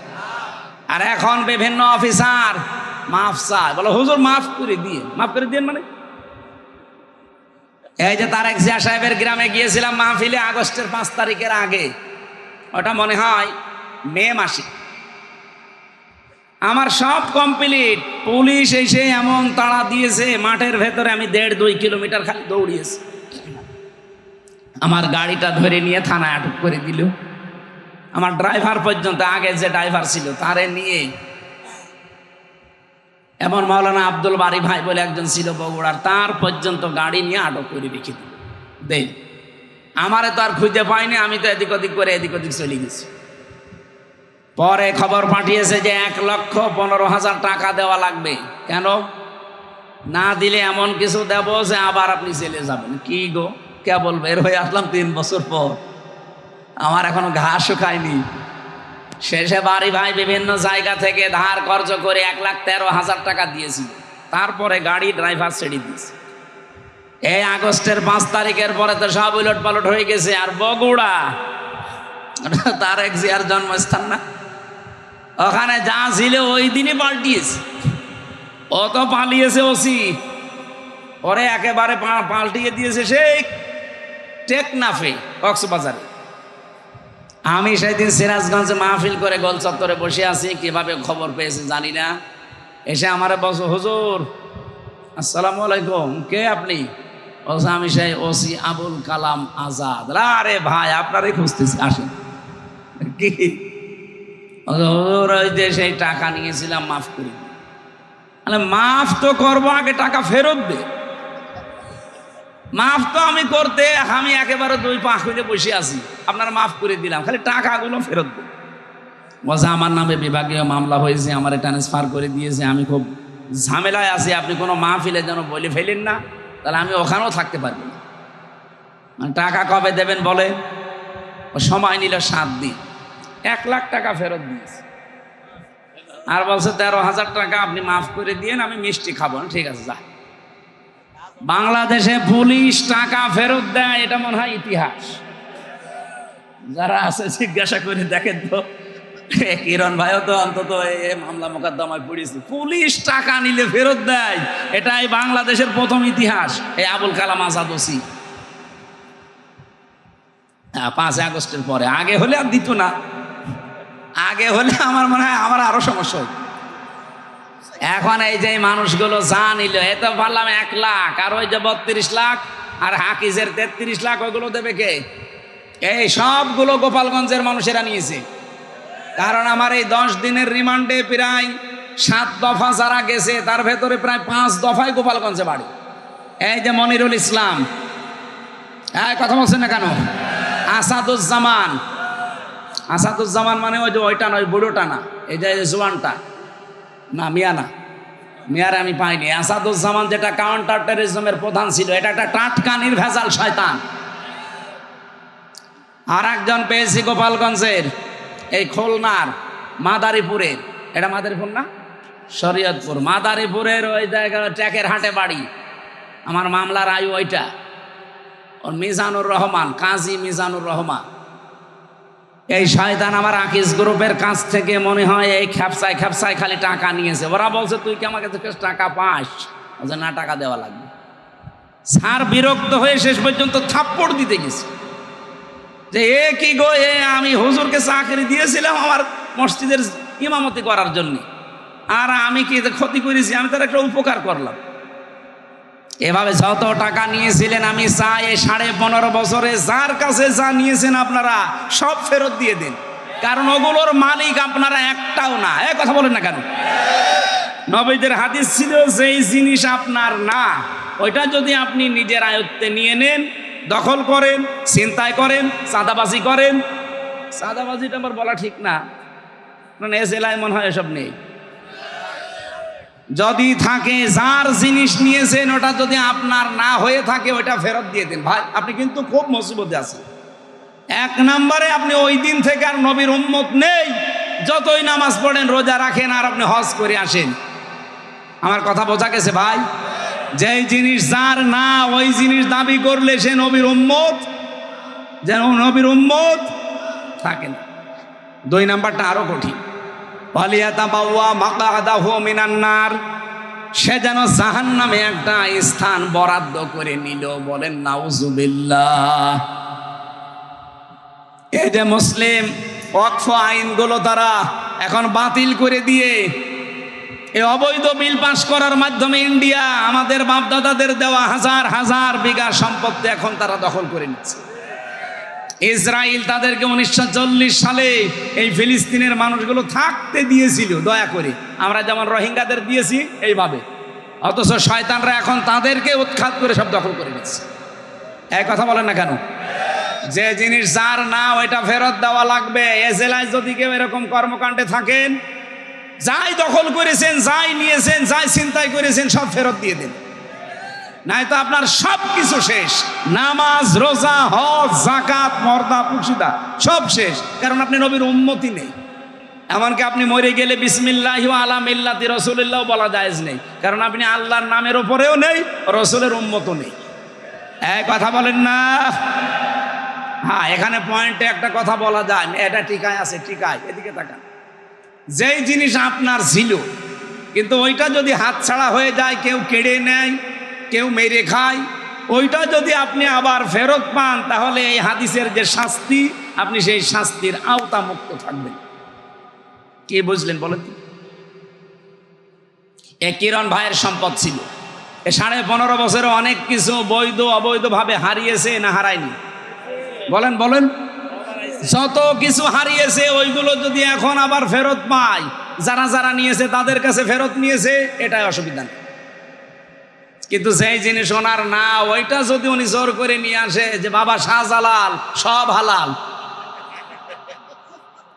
আর এখন বিভিন্ন অফিসার মাফ চায়, বলো হুজুর মাফ করে দিয়ে, মাফ করে দিয়ে মানে এই যে তারেক জিয়া সাহেবের গ্রামে গিয়েছিলাম মাহফিলে আগস্টের 5 তারিখের আগে, ওটা মনে হয় মে মাসে। আমার সব কমপ্লিট, পুলিশ এসে এমন তাড়া দিয়েছে মাঠের ভেতরে, আমি 1.5-2 কিলোমিটার খালি দৌড়িয়েছি। আমার গাড়িটা ধরে নিয়ে থানায় আটক করে দিল। আমার ড্রাইভার পর্যন্ত, আগে যে ড্রাইভার ছিল তারে নিয়ে, এমন মাওলানা আব্দুল বারি ভাই বলে একজন ছিল বগুড়ার, তার পর্যন্ত গাড়ি নিয়ে আটক করে রেখে দিল। দেই আমারে তো আর খুঁজে পাইনি, আমি তো এদিক ওদিক করে এদিক ওদিক চলে গেছি। পরে খবর পাঠিয়েছে যে 1,15,000 টাকা দেওয়া লাগবে। কেন? না দিলে এমন কিছু দেব যে আবার আপনি জেলে যাবেন। কি গো, কেবল বের হয়ে আসলাম 3 বছর পর, আমার এখনো ঘাস শুকায়নি। শেষে বাড়ি ভাই বিভিন্ন জায়গা থেকে ধার কর্জ করে 1,13,000 টাকা দিয়েছিল। তারপরে গাড়ি ড্রাইভার ছেড়ে দিয়েছে। এই আগস্টের 5 তারিখের পরে তো সব উলট পালট হয়ে গেছে। আর বগুড়া তারেক জিয়ার জন্মস্থান না, ওখানে যা ছিল ওই দিনই পাল্টিয়েছে। ও তো পালিয়েছে ওসি, পরে একেবারে পাল্টিয়ে দিয়েছে সেই টেকনাফে, কক্সবাজারে। আমি সেদিন সিরাজগঞ্জে মাহফিল করে গোল চত্বরে বসে আছি, কিভাবে খবর পেয়েছে জানি না। এসে আমারে বলছো হুজুর আসসালামু আলাইকুম, কে আপনি? বলছে আমি সেই ওসি আবুল কালাম আজাদ। আরে ভাই আপনারই খুঁজতেছি, আসেন। কি হুজুর, ওই যে সেই টাকা নিয়েছিলাম মাফ করি। মাফ তো করবো, আগে টাকা ফেরত দে। মাফ তো আমি করতে, আমি একেবারে 2 পা খুলে বসে আছি, আপনার মাফ করে দিলাম, খালি টাকাগুলো ফেরত দেন। বলছে আমার নামে বিভাগীয় মামলা হয়েছে, আমার ট্রান্সফার করে দিয়েছে, আমি খুব ঝামেলায় আছি, আপনি কোনো মাহফিলে যেন বলে ফেলেন না, তাহলে আমি ওখানেও থাকতে পারবো না। টাকা কবে দেবেন বলে? সময় নিল 7 দিন, 1 লাখ টাকা ফেরত দিয়েছে। আর বলছে 13,000 টাকা আপনি মাফ করে দিয়েন, আমি মিষ্টি খাবো না। ঠিক আছে যা। বাংলাদেশে পুলিশ টাকা ফেরত দেয়, এটা মনে হয় ইতিহাস। যারা আছে জিজ্ঞাসা করে দেখেন তো, কিরণ ভাইও তো অন্তত এই মামলা মোকদ্দমায় পড়েছে, পুলিশ টাকা নিলে ফেরত দেয়, এটাই বাংলাদেশের প্রথম ইতিহাস। এই আবুল কালাম আজাদ ওসি 5 আগস্টের পরে, আগে হলে আর দিত না। আগে হলে আমার মনে হয় আমার আরো সমস্যা হতো। এখন এই যে মানুষগুলো যা নিল, এ তো পারলাম 1 লাখ, আর ওই যে 32 লাখ আর হাকিজের 33 লাখ, ওইগুলো দেবে কে? এই সবগুলো গোপালগঞ্জের মানুষেরা নিয়েছে। কারণ আমার এই 10 দিনের রিমান্ডে প্রায় 7 দফা যারা গেছে, তার ভেতরে প্রায় 5 দফায় গোপালগঞ্জে বাড়ি। এই যে মনিরুল ইসলাম, কথা বলছেন না কেন? আসাদুজ্জামান, আসাদুজ্জামান মানে ওই যে ওইটা নয়, বুড়োটা না, এই যে জোয়ানটা না, মিয়া না, মিয়ারে আমি পাইনি। আসাদুজ্জামান যেটা কাউন্টার টেররিজমের প্রধান ছিল, এটা একটা টাটকা নির্ভেজাল শয়তান। আর একজন পেয়েছি গোপালগঞ্জের, এই খুলনার মাদারীপুরের, এটা মাদারীপুর না, শরীয়তপুর, মাদারীপুরের ওই জায়গায় ট্যাকের হাটে বাড়ি। আমার মামলার আয়ু ওইটা, ওর মিজানুর রহমান, কাজী মিজানুর রহমান। এই শয়তান আমার আকিজ গ্রুপের কাছ থেকে মনে হয় এই খ্যাপসায় খ্যাপসায় খালি টাকা নিয়েছে। ওরা বলছে তুই কি আমাকে থেকে টাকা পাস? বলছে না, টাকা দেওয়া লাগবে। স্যার বিরক্ত হয়ে শেষ পর্যন্ত থাপ্পড় দিতে গেছে যে এ কি গো, এ আমি হুজুরকে চাকরি দিয়েছিলাম আমার মসজিদের ইমামতি করার জন্য, আর আমি কি ক্ষতি করেছি? আমি তার একটা উপকার করলাম। এভাবে যত টাকা নিয়েছিলেন, আমি চাই এই 15.5 বছরে যার কাছে যা নিয়েছেন আপনারা সব ফেরত দিয়ে দিন, কারণ ওগুলোর মালিক আপনারা একটাও না। কথা বলেন না কেন? নবীদের হাদিস ছিল, যেই জিনিস আপনার না, ওইটা যদি আপনি নিজের আয়ত্তে নিয়ে নেন, দখল করেন, ছিনতাই করেন, চাঁদাবাজি করেন, চাঁদাবাজিটা আমার বলা ঠিক না, কারণ এ জেলায় মনে হয় এসব নেই। যদি থাকে, যার জিনিস নিয়েছেন ওটা যদি আপনার না হয়ে থাকে, ওইটা ফেরত দিয়ে দিন। ভাই আপনি কিন্তু খুব মুসিবতে আছেন। 1 নম্বরে আপনি ওই দিন থেকে আর নবীর উম্মত নেই, যতই নামাজ পড়েন, রোজা রাখেন, আর আপনি হজ করে আসেন। আমার কথা বোঝা গেছে ভাই? যেই জিনিস যার না, ওই জিনিস দাবি করলে সে নবীর উম্মত যেন নবীর উম্মত থাকে না। 2 নাম্বারটা আরো কঠিন, ওয়ালিয়াতাবাওয়া মাকআদাহু মিনান নার, সে যেন জাহান্নামে একটা স্থান বরাদ্দ করে নিল। বলেন নাউজুবিল্লাহ। এই যে মুসলিম ওয়াকফ আইনগুলো তারা এখন বাতিল করে দিয়ে এই অবৈধ বিল পাশ করার মাধ্যমে ইন্ডিয়া আমাদের বাপদাদাদের দেওয়া হাজার হাজার বিঘা সম্পত্তি এখন তারা দখল করে নিচ্ছে। ইসরায়েল তাদেরকে 1940 সালে এই ফিলিস্তিনের মানুষগুলো থাকতে দিয়েছিল দয়া করে, আমরা যেমন রোহিঙ্গাদের দিয়েছি এইভাবে, অথচ শয়তানরা এখন তাদেরকে উৎখাত করে সব দখল করে নিচ্ছে। এই কথা বলেন না কেন? যে জিনিস যার না ওইটা ফেরত দেওয়া লাগবে। এ জেলায় যদি কেউ এরকম কর্মকাণ্ডে থাকেন, যাই দখল করেছেন, যাই নিয়েছেন, যাই ছিনতাই করেছেন সব ফেরত দিয়ে দেন, নাই তো আপনার সব কিছু শেষ। নামাজ, রোজা, হজ, যাকাত, মর্দা, পুশিদা সব শেষ, কারণ আপনি নবীর উম্মতি নেই। এমনকি আপনি মরে গেলে বিসমিল্লাহি ওয়া আলা মিল্লাতি রাসূলিল্লাহ বলা জায়েজ নেই, কারণ আপনি আল্লাহর নামের উপরেও নেই, রসুলের উম্মতও নেই। এক কথা বলেন না? হ্যাঁ, এখানে পয়েন্টে একটা কথা বলা যায়, এটা টিকায় আছে, টিকায়, এদিকে তাকান। যেই জিনিস আপনার ছিল কিন্তু ওইটা যদি হাতছাড়া হয়ে যায়, কেউ কেড়ে নেয়, কেউ মেরে খায়, ওইটা যদি আপনি আবার ফেরত পান, তাহলে এই হাদিসের যে শাস্তি, আপনি সেই শাস্তির আওতা মুক্ত থাকবেন। কি বুঝলেন বলেন? এ কিরণ ভাইয়ের সম্পদ ছিল, এ 15.5 বছরে অনেক কিছু বৈধ অবৈধভাবে হারিয়েছে না হারায়নি? বলেন বলেন। যত কিছু হারিয়েছে ওইগুলো যদি এখন আবার ফেরত পায়, যারা যারা নিয়েছে তাদের কাছে ফেরত নিয়েছে, এটাই অসুবিধা নেই। কিন্তু যেই জিনিস ওনার না, ওইটা যদি উনি জোর করে নিয়ে আসে যে বাবা শাহজালাল সব হালাল,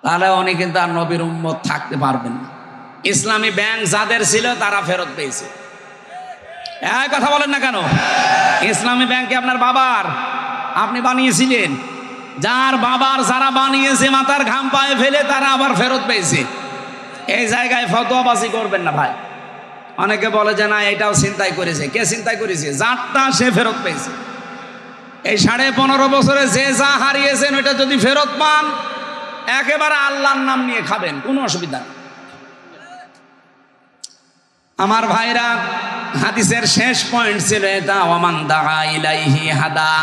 তাহলে উনি কিন্তু আর নবীর উম্মত থাকতে পারবেন না। ইসলামী ব্যাংক যাদের ছিল তারা ফেরত পেয়েছে। এই কথা বলেন না কেন? ইসলামী ব্যাংকে আপনার বাবার, আপনি বানিয়েছিলেন, যার বাবার যারা বানিয়েছে মাথার ঘাম পায়ে ফেলে তারা আবার ফেরত পেয়েছে। এই জায়গায় ফতোয়াবাজি করবেন না ভাই। অনেকে বলে যে না এটাও ছিনতাই করেছে। কে ছিনতাই করেছে? যারটা সে ফেরত পেয়েছে। এই 15.5 বছরে যে যা হারিয়েছেন ওইটা যদি ফেরত পান, একেবারে আল্লাহর নাম নিয়ে খাবেন, কোনো অসুবিধা নেই। আমার ভাইরা, হাদিসের শেষ পয়েন্ট ছিল এটা, ওয়ামান দাআ ইলাইহি হাদা।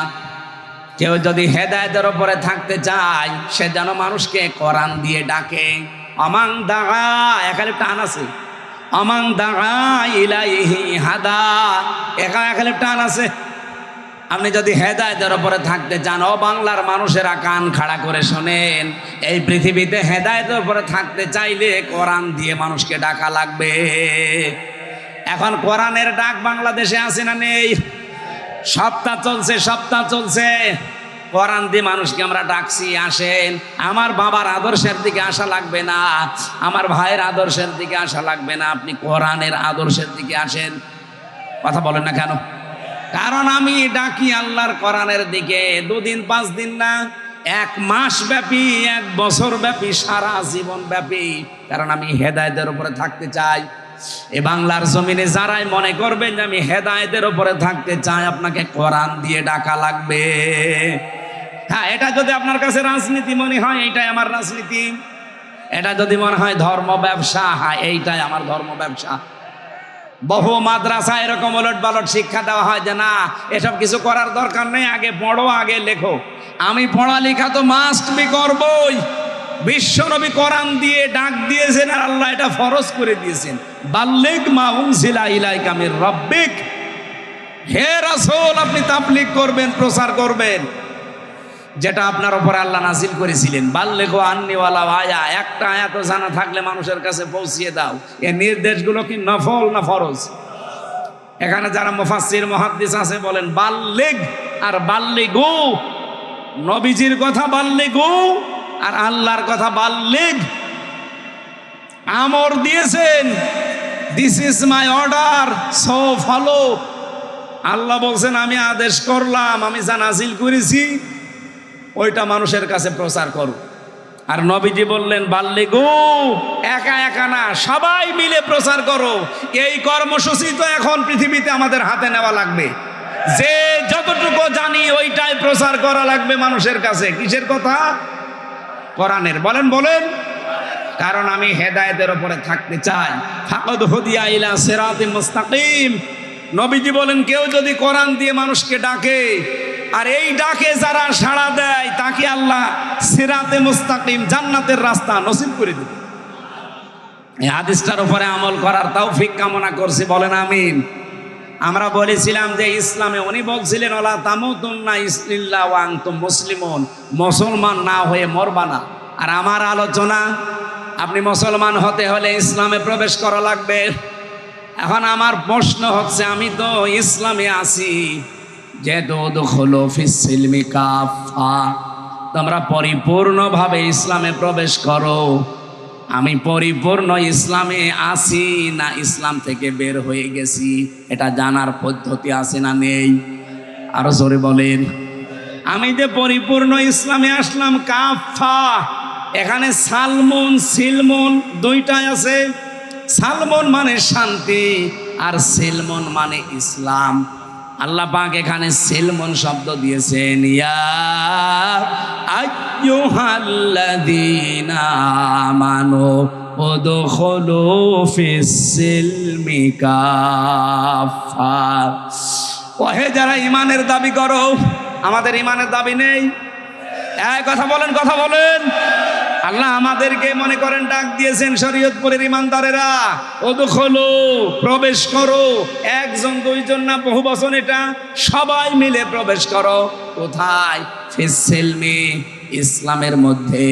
কেউ যদি হেদায়েতের উপরে থাকতে চায়, সে যেন মানুষকে কোরআন দিয়ে ডাকে। ওয়ামান দাআ, এখানে টান আছে, ওয়ামান দাআ ইলাইহি হাদা, এখানে টান আছে। আপনি যদি হেদায়েতের উপরে থাকতে চান, ও বাংলার মানুষেরা কান খাড়া করে শোনেন, এই পৃথিবীতে হেদায়েতের উপরে থাকতে চাইলে কোরআন দিয়ে মানুষকে ডাকা লাগবে। এখন কোরআনের ডাক বাংলাদেশে আছে না নেই? সপ্তাহ চলছে, কোরআন দিয়ে মানুষকে আমরা ডাকছি, আসেন। আমার বাবার আদর্শের দিকে আসা লাগবে না, আমার ভাইয়ের আদর্শের দিকে আসা লাগবে না, আপনি কোরআনের আদর্শের দিকে আসেন। কথা বলেন না কেন? কারণ আমি ডাকি আল্লাহর কোরআনের দিকে। 2 দিন 5 দিন না, 1 মাস ব্যাপী, 1 বছর ব্যাপী, সারা জীবন ব্যাপী। কারণ আমি হেদায়েতের উপরে থাকতে চাই। এই বাংলার জমিনে যারাই মনে করবেন যে আমি হেদায়েতের উপরে থাকতে চাই, আপনাকে কোরআন দিয়ে ডাকা লাগবে। হ্যাঁ, এটা যদি আপনার কাছে রাজনীতি মনে হয়, এইটাই আমার রাজনীতি। এটা যদি মনে হয় ধর্ম ব্যবসা, হ্যাঁ এইটাই আমার ধর্ম ব্যবসা। বহু মাদ্রাসা এরকম ওলট পালট শিক্ষা দেওয়া হয় যে না এসব কিছু করার দরকার নেই, আগে পড়ো, আগে লেখো। আমি পড়ালেখা তো মাস্ট বি করবই। বিশ্বনবী কোরআন দিয়ে ডাক দিয়েছেন, আর আল্লাহ এটা ফরজ করে দিয়েছেন, বাল্লিগ মা উনজিলা ইলাইকা মির রাব্বিক। হে রাসূল, আপনি তাবলীগ করবেন, প্রচার করবেন যেটা আপনার উপরে আল্লাহ নাজিল করেছিলেন। বাল্লিগু আন্নী ওয়ালাউ আয়া, একটা আয়াত জানা থাকলে মানুষের কাছে পৌঁছিয়ে দাও। এই নির্দেশগুলো কি নফল না ফরজ? এখানে যারা মুফাসসির মুহাদ্দিস আছে বলেন বাল্লিগ আর বাল্লিগু, নবীজির কথা বাল্লিগু আর আল্লাহর কথা বাল্লিগ। আমর দিয়েছেন, this is my order, so follow. আল্লাহ বলছেন আমি আদেশ করলাম, আমি যা নাজিল করেছি ওইটা মানুষের কাছে প্রচার করো। আর নবীজি বললেন বাল্লিগু, একা একা না, সবাই মিলে প্রচার করো। এই কর্মসূচি তো এখন পৃথিবীতে আমাদের হাতে নেওয়া লাগবে। যে যতটুকু জানি ওইটাই প্রচার করা লাগবে মানুষের কাছে। কিসের কথা? কোরআনের। বলেন বলেন। কারণ আমি হেদায়েতের উপরে থাকতে চাই। ফাকাদ হুদিয়া ইলা সিরাতিল মুস্তাকিম। নবীজি বলেন, কেউ যদি কোরআন দিয়ে মানুষকে ডাকে আর এই ডাকে যারা সাড়া দেয় তাকে আল্লাহ সিরাতে মুস্তাকিম, জান্নাতের রাস্তা নসিব করে দেবে। এই হাদিসটার উপরে আমল করার তৌফিক কামনা করছি, বলেন আমিন। আমরা বলেছিলাম যে ইসলামে উনি বলছিলেন ওয়ালা তামুতুন্না ইল্লা ওয়া আনতুম মুসলিমুন, মুসলমান না হয়ে মরবা না। আর আমার আলোচনা, আপনি মুসলমান হতে হলে ইসলামে প্রবেশ করা লাগবে। এখন আমার প্রশ্ন হচ্ছে, আমি তো ইসলামে আছি, যে দুখুলু ফিস সিলমি কাফা, তোমরা পরিপূর্ণভাবে ইসলামে প্রবেশ করো। আমি পরিপূর্ণ ইসলামে আছি না ইসলাম থেকে বের হয়ে গেছি, এটা জানার পদ্ধতি আছে না নেই? আরো জোরে বলেন। আমি যে পরিপূর্ণ ইসলামে আসলাম কাফা, এখানে সালমুন সিলমুন দুইটাই আছে। সালমুন মানে শান্তি আর সিলমুন মানে ইসলাম। আল্লাহ পাক এখানে সিলমুন শব্দ দিয়েছেন, ইয়া আইয়ুহাল্লাযীনা আমানু উদখুলু ফিস সিলমি কাফা। ওহে যারা ইমানের দাবি করো, আমাদের ইমানের দাবি নেই। এই কথা বলেন, কথা বলেন। আল্লাহ আমাদেরকে মনে করেন ডাক দিয়েছেন, শরীয়তপুরের ইমানদারেরা উদখুলু, প্রবেশ করো। একজন দুইজন না, বহু বচন এটা, সবাই মিলে প্রবেশ করো। কোথায়? ফিস সিলমি, ইসলামের মধ্যে,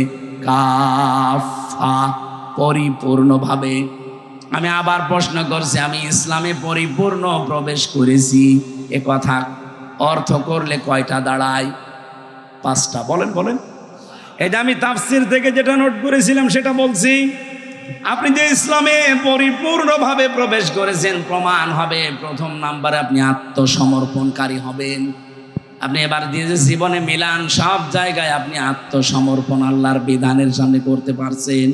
কাফা, পরিপূর্ণভাবে। আমি আবার প্রশ্ন করছি, আমি ইসলামে পরিপূর্ণ প্রবেশ করেছি, এ কথা অর্থ করলে কয়টা দাঁড়ায়? 5টা। বলেন বলেন। এটা আমি তাফসির থেকে যেটা নোট করেছিলাম সেটা বলছি। আপনি যে ইসলামে পরিপূর্ণভাবে প্রবেশ করেছেন, প্রমাণ হবে প্রথম নাম্বারে আপনি আত্মসমর্পণকারী হবেন। আপনি এবার দিয়ে যে জীবনে মিলান, সব জায়গায় আপনি আত্মসমর্পণ আল্লাহর বিধানের সামনে করতে পারছেন।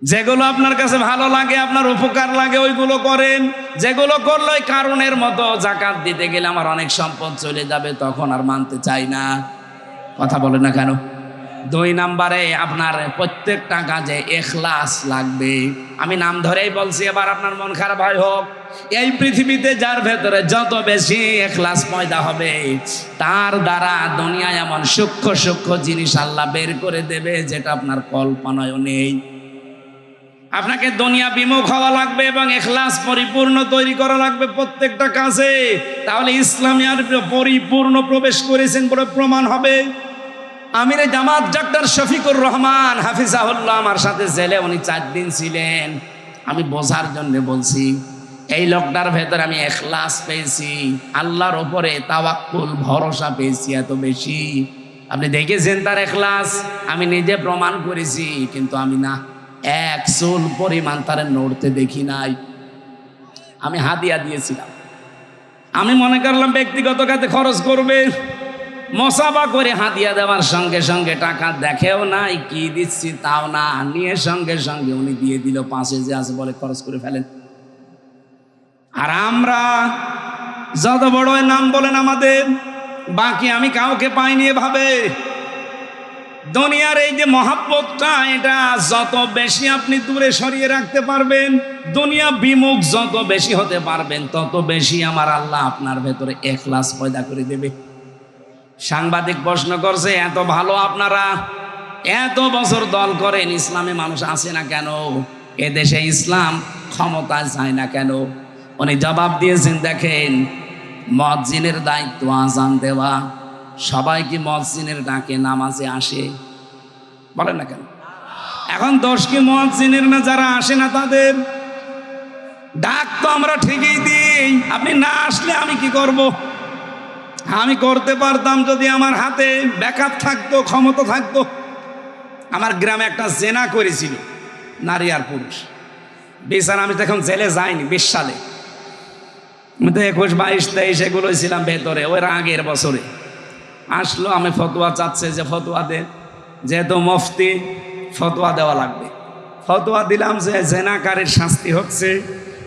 যেগুলো আপনার কাছে ভালো লাগে, আপনার উপকার লাগে, ওইগুলো করেন। যেগুলো করলে ওই কারণের মতো, জাকাত দিতে গেলে আমার অনেক সম্পদ চলে যাবে, তখন আর মানতে চাই না। কথা বলে না কেন? 2 নাম্বারে আপনার প্রত্যেকটা কাজে ইখলাস লাগবে। আমি নাম ধরেই বলছি, এবার আপনার মন খারাপ হয় হোক। এই পৃথিবীতে যার ভেতরে যত বেশি ইখলাস পয়দা হবে, তার দ্বারা দুনিয়ায় এমন সূক্ষ্ম সূক্ষ্ম জিনিস আল্লাহ বের করে দেবে যেটা আপনার কল্পনায়ও নেই। আপনাকে দুনিয়া বিমুখ হওয়া লাগবে এবং ইখলাস পরিপূর্ণ তৈরি করা লাগবে প্রত্যেকটা কাজে। তাহলে ইসলামে আর পরিপূর্ণ প্রবেশ করেছেন বলে প্রমাণ হবে। আমিরে জামাত ডাক্তার শফিকুর রহমান হাফিজাহুল্লাহ আমার সাথে জেলে উনি 4 দিন ছিলেন। আমি বোঝার জন্য বলছি, এই লোকটার ভেতরে আমি ইখলাস পেয়েছি, আল্লাহর উপরে তাওয়াক্কুল, ভরসা পেয়েছি এত বেশি। আপনি দেখেছেন তার ইখলাস, আমি নিজে প্রমাণ করেছি। কিন্তু আমি না, 1 চুল পরিমাণ তারে নড়তে দেখি নাই। আমি হাদিয়া দিয়েছিলাম। আমি মনে করলাম ব্যক্তিগত কাজে খরচ করবে, মসাবা করে হাদিয়া দেওয়ার সঙ্গে সঙ্গে টাকা দেখেও নাই, কি দিচ্ছি তাও না, নিয়ে সঙ্গে সঙ্গে উনি দিয়ে দিল। 5-এ যে আছে বলে খরচ করে ফেলেন। আর আমরা যত বড় নাম বলেন আমাদের, বাকি আমি কাউকে পাইনি এভাবে। দুনিয়ার এই যে মহাব্বতটা, এটা যত বেশি আপনি দূরে সরিয়ে রাখতে পারবেন, দুনিয়া বিমুখ যত বেশি হতে পারবেন, তত বেশি আমার আল্লাহ আপনার ভেতরে ইখলাস পয়দা করে দেবে। সাংবাদিক প্রশ্ন করছে, এত ভালো আপনারা, এত বছর দল করেন, ইসলামে মানুষ আসে না কেন? এ দেশে ইসলাম ক্ষমতায় যায় না কেন? উনি জবাব দিয়েছেন, দেখেন, মুয়াজ্জিনের দায়িত্ব আযান দেওয়া। সবাই কি মুয়াজ্জিনের ডাকে নামাজে আসে? বলেন না কেন? এখন দোষ কি মুয়াজ্জিনের না যারা আসে না তাদের? ডাক তো আমরা ঠিকই দিই, আপনি না আসলে আমি কি করব? আমি করতে পারতাম যদি আমার হাতে ব্যাকআপ থাকতো, ক্ষমতা থাকতো। আমার গ্রামে একটা জেনা করেছিল, নারী আর পুরুষ। বিচার আমি তো এখন জেলে যাইনি, 20 সালে। আমি তো 21, 22, 23 এগুলোই ছিলাম ভেতরে। ওই আগের বছরে আসলো, আমি ফতোয়া চাচ্ছে যে ফতোয়া দে, যেহেতু মুফতি ফতোয়া দেওয়া লাগবে। ফতোয়া দিলাম যে জেনাকারীর শাস্তি হচ্ছে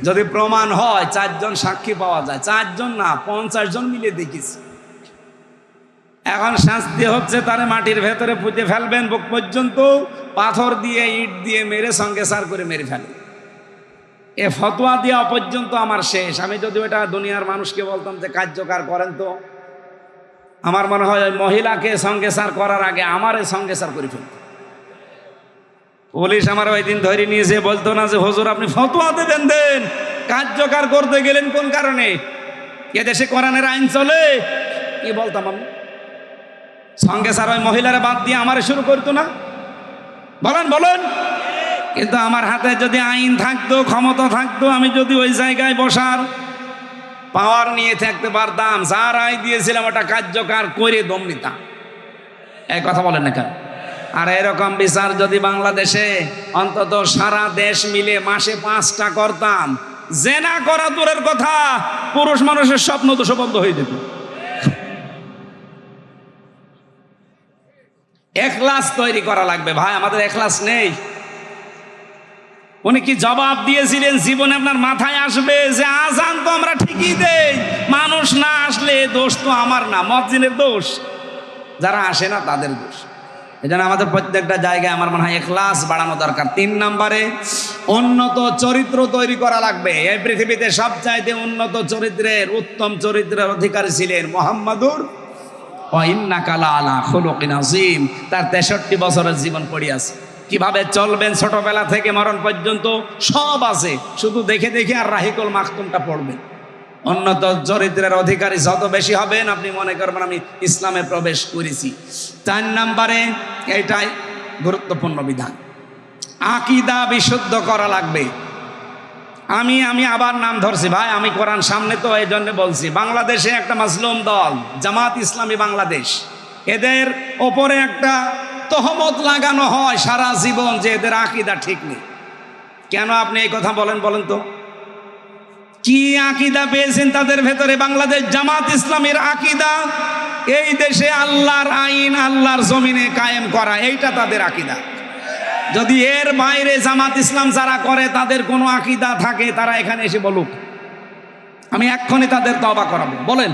যদি প্রমাণ হয় 4 জন সাক্ষী পাওয়া যায়, 4 জন না 50 জন মিলে দেখিস। এখন শাস্তি হচ্ছে তারে মাটির ভেতরে পুঁতে ফেলবেন, বুক পর্যন্ত পাথর দিয়ে ইট দিয়ে মেরে সঙ্গে সার করে মেরে ফেলবেন। এ ফতোয়া দেওয়া পর্যন্ত আমার শেষ। আমি যদি ওটা দুনিয়ার মানুষকে বলতাম যে কার্যকর করেন, তো আমার মনে হয় ওই মহিলাকে সঙ্গে সার করার আগে আমার সঙ্গে সার করে ফেলত। পুলিশ আমার ওই দিন ধরে নিয়েছে, বলতো না যে হুজুর আপনি ফতোয়া দেবেন, দেন, কার্যকর করতে গেলেন কোন কারণে? এদেশে কোরআনের আইন চলে। কি বলতাম আমি? সঙ্গে সার ওই মহিলারা বাদ দিয়ে আমার শুরু করতো না? বলেন বলেন। কিন্তু আমার হাতে যদি আইন থাকতো, ক্ষমতা থাকতো, আমি যদি ওই জায়গায় বসার পাওয়ার নিয়ে থাকতে পারতাম, যার রায় দিয়েছিলাম ওটা কার্যকর করে দম নিতাম। এই কথা বলেন না কেন? আর এরকম বিচার যদি বাংলাদেশে অন্তত সারা দেশ মিলে মাসে 5টা করতাম, জেনা করা দূরের কথা, পুরুষ মানুষের স্বপ্ন তো বন্ধ হয়ে যেত। এখলাস তৈরি করা লাগবে ভাই, আমাদের এখলাস নেই। উনি কি জবাব দিয়েছিলেন জীবনে আপনার মাথায় আসবে যে আজান তো আমরা ঠিকই দেই, মানুষ না আসলে দোষ তো আমার না, মুয়াজ্জিনের দোষ, যারা আসে না তাদের দোষ। এজন্য আমাদের প্রত্যেকটা জায়গায় আমার মনে হয় এখলাস বাড়ানো দরকার। 3 নম্বরে উন্নত চরিত্র তৈরি করা লাগবে। এই পৃথিবীতে সবচাইতে উন্নত চরিত্রের, উত্তম চরিত্রের অধিকারী ছিলেন মুহাম্মাদুর ওয়া ইন্নাকা লাআলা খুলুকিন আযীম। তার 63 বছরের জীবন পড়ে আছে। কিভাবে চলবেন ছোটবেলা থেকে মরণ পর্যন্ত সব আছে, শুধু দেখে দেখে আর রাহিকুল মাখতুমটা পড়বেন। উন্নত চরিত্রের অধিকারী যত বেশি হবেন, আপনি মনে করবেন আমি ইসলামে প্রবেশ করেছি। 4 নম্বরে এইটাই গুরুত্বপূর্ণ বিধান, আকীদা বিশুদ্ধ করা লাগবে। আমি আবার নাম ধরছি ভাই, আমি কোরআন সামনে তো এই জন্য বলছি। বাংলাদেশে একটা মাজলুম দল জামাত ইসলামী বাংলাদেশ, এদের ওপরে একটা তহমত লাগানো হয় সারা জীবন যে এদের আকীদা ঠিক নেই। কেন আপনি এই কথা বলেন বলেন তো? কি আকীদা পেয়েছেন তাদের ভেতরে? বাংলাদেশ জামাত ইসলামীর আকীদা এই দেশে আল্লাহর আইন আল্লাহর জমিনে কায়েম করা, এইটা তাদের আকীদা। যদি এর বাইরে জামাত ইসলাম যারা করে তাদের কোনো আকীদা থাকে, তারা এখানে এসে বলুক, আমি এক্ষুনি তাদের তওবা করাবো। বলেন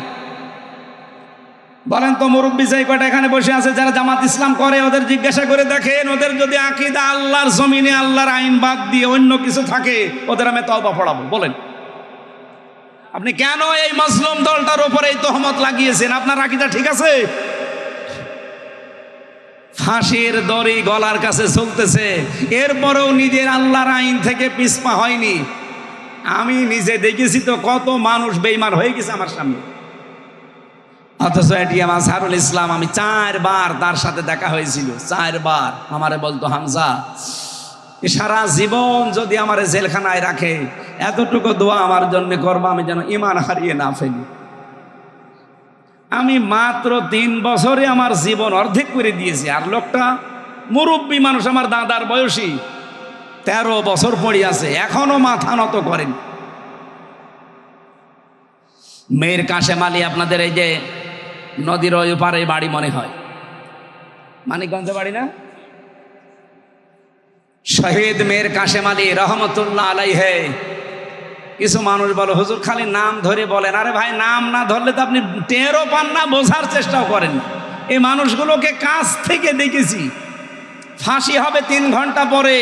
বলেন তো, মুরব্বী যাই কয়টা এখানে বসে আছে যারা জামাত ইসলাম করে, ওদের জিজ্ঞাসা করে দেখেন, ওদের যদি আকীদা আল্লাহর জমিনে আল্লাহর আইন বাদ দিয়ে অন্য কিছু থাকে, ওদের আমি তওবা পড়াবো। বলেন আপনি কেন এই মাজলুম দলটার উপরে এই তহমত লাগিয়েছেন? আপনার আকীদা ঠিক আছে? ফাঁসির দড়ি গলার কাছে চলতেছে, এরপরেও নিজের আল্লাহর আইন থেকে পিছপা হয়নি। আমি নিজে দেখেছি তো কত মানুষ বেঈমান হয়ে গেছে আমার সামনে। অথচ এটিএম আজহারুল ইসলাম, আমি 4 বার তার সাথে দেখা হয়েছিল, 4 বার আমারে বলতো, হামজা সারা জীবন যদি আমারে জেলখানায় রাখে, এতটুকু দোয়া আমার জন্য করবা আমি যেন ঈমান হারিয়ে না ফেলি। আমি মাত্র 3 বছরে আমার জীবন অর্ধেক করে দিয়েছি। আর লোকটা মুরব্বী মানুষ, আমার দাদার বয়সী, 13 বছর পড়ে আছে, এখনো মাথা নত করেন। মেয়ের কাশেম আলী, আপনাদের এই যে নদীর ওই পারে বাড়ি মনে হয়, মানিকগঞ্জে বাড়ি না? শহীদ মেয়ের কাশেম আলী রহমতুল্লাহ আলাইহে। কিছু মানুষ বলে হুজুর খালি নাম ধরে বলেন। আরে ভাই, নাম না ধরলে তো আপনি টেরও পান না, বোঝার চেষ্টাও করেন না। এই মানুষগুলোকে কাছ থেকে দেখেছি। ফাঁসি হবে 3 ঘন্টা পরে,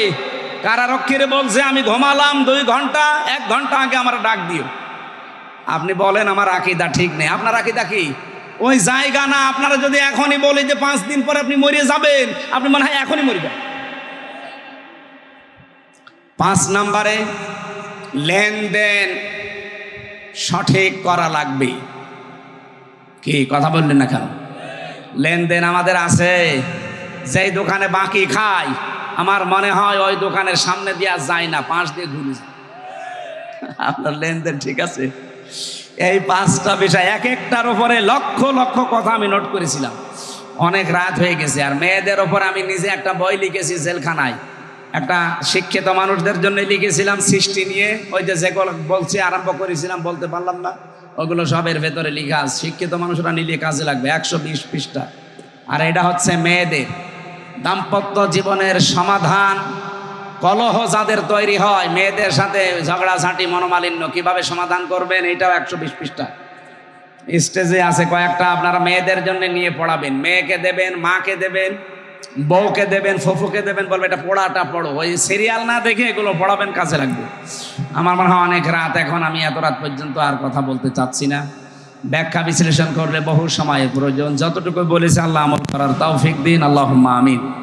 কারারক্ষীরে বলছে আমি ঘুমালাম 2 ঘন্টা, 1 ঘন্টা আগে আমার ডাক দিও। আপনি বলেন আমার আকীদা ঠিক নেই। আপনার আকীদা কি? ওই জায়গা না। আপনারা যদি এখনই বলি যে 5 দিন পরে আপনি মরে যাবেন, আপনি মনে হয় এখনই মরে যাবেন। 5 নম্বরে লেনদেন সঠিক করা লাগবে। কি কথা বললেন না কেন? লেনদেন আমাদের আছে। যেই দোকানে বাকি খাই, আমার মনে হয় ওই দোকানের সামনে দিয়ে যায় না, 5 দিয়ে ঘুরে যায়। আপনার লেনদেন ঠিক আছে? এই 5টা বিষয়, এক একটার উপরে লক্ষ লক্ষ কথা আমি নোট করেছিলাম। অনেক রাত হয়ে গেছে। আর মেয়েদের ওপর আমি নিজে একটা বই লিখেছি জেলখানায়, একটা শিক্ষিত মানুষদের জন্য লিখেছিলাম সৃষ্টি নিয়ে। ওই যে যেগুলো বলছি আরম্ভ করেছিলাম, বলতে পারলাম না, ওগুলো সবের ভেতরে লিখা আছে। শিক্ষিত মানুষরা নিলে কাজে লাগবে, 120 পৃষ্ঠা। আর এটা হচ্ছে মেয়েদের দাম্পত্য জীবনের সমাধান কলহ যাদের তৈরি হয়, মেয়েদের সাথে ঝগড়াঝাঁটি, মনোমালিন্য কিভাবে সমাধান করবেন, এটাও 120 পৃষ্ঠা স্টেজে আছে কয়েকটা। আপনারা মেয়েদের জন্য নিয়ে পড়াবেন, মেয়েকে দেবেন, মাকে দেবেন, বউকে দেবেন, ফুফুকে দেবেন, বলবে এটা পড়াটা পড়ো। ওই সিরিয়াল না দেখে এগুলো পড়াবেন, কাজে লাগবে। আমার মনে হয় অনেক রাত, এখন আমি এত রাত পর্যন্ত আর কথা বলতে চাচ্ছি না। ব্যাখ্যা বিশ্লেষণ করলে বহু সময়ের প্রয়োজন। যতটুকু বলেছে আল্লাহ আমল করার তৌফিক দিন, আল্লাহুম্মা আমিন।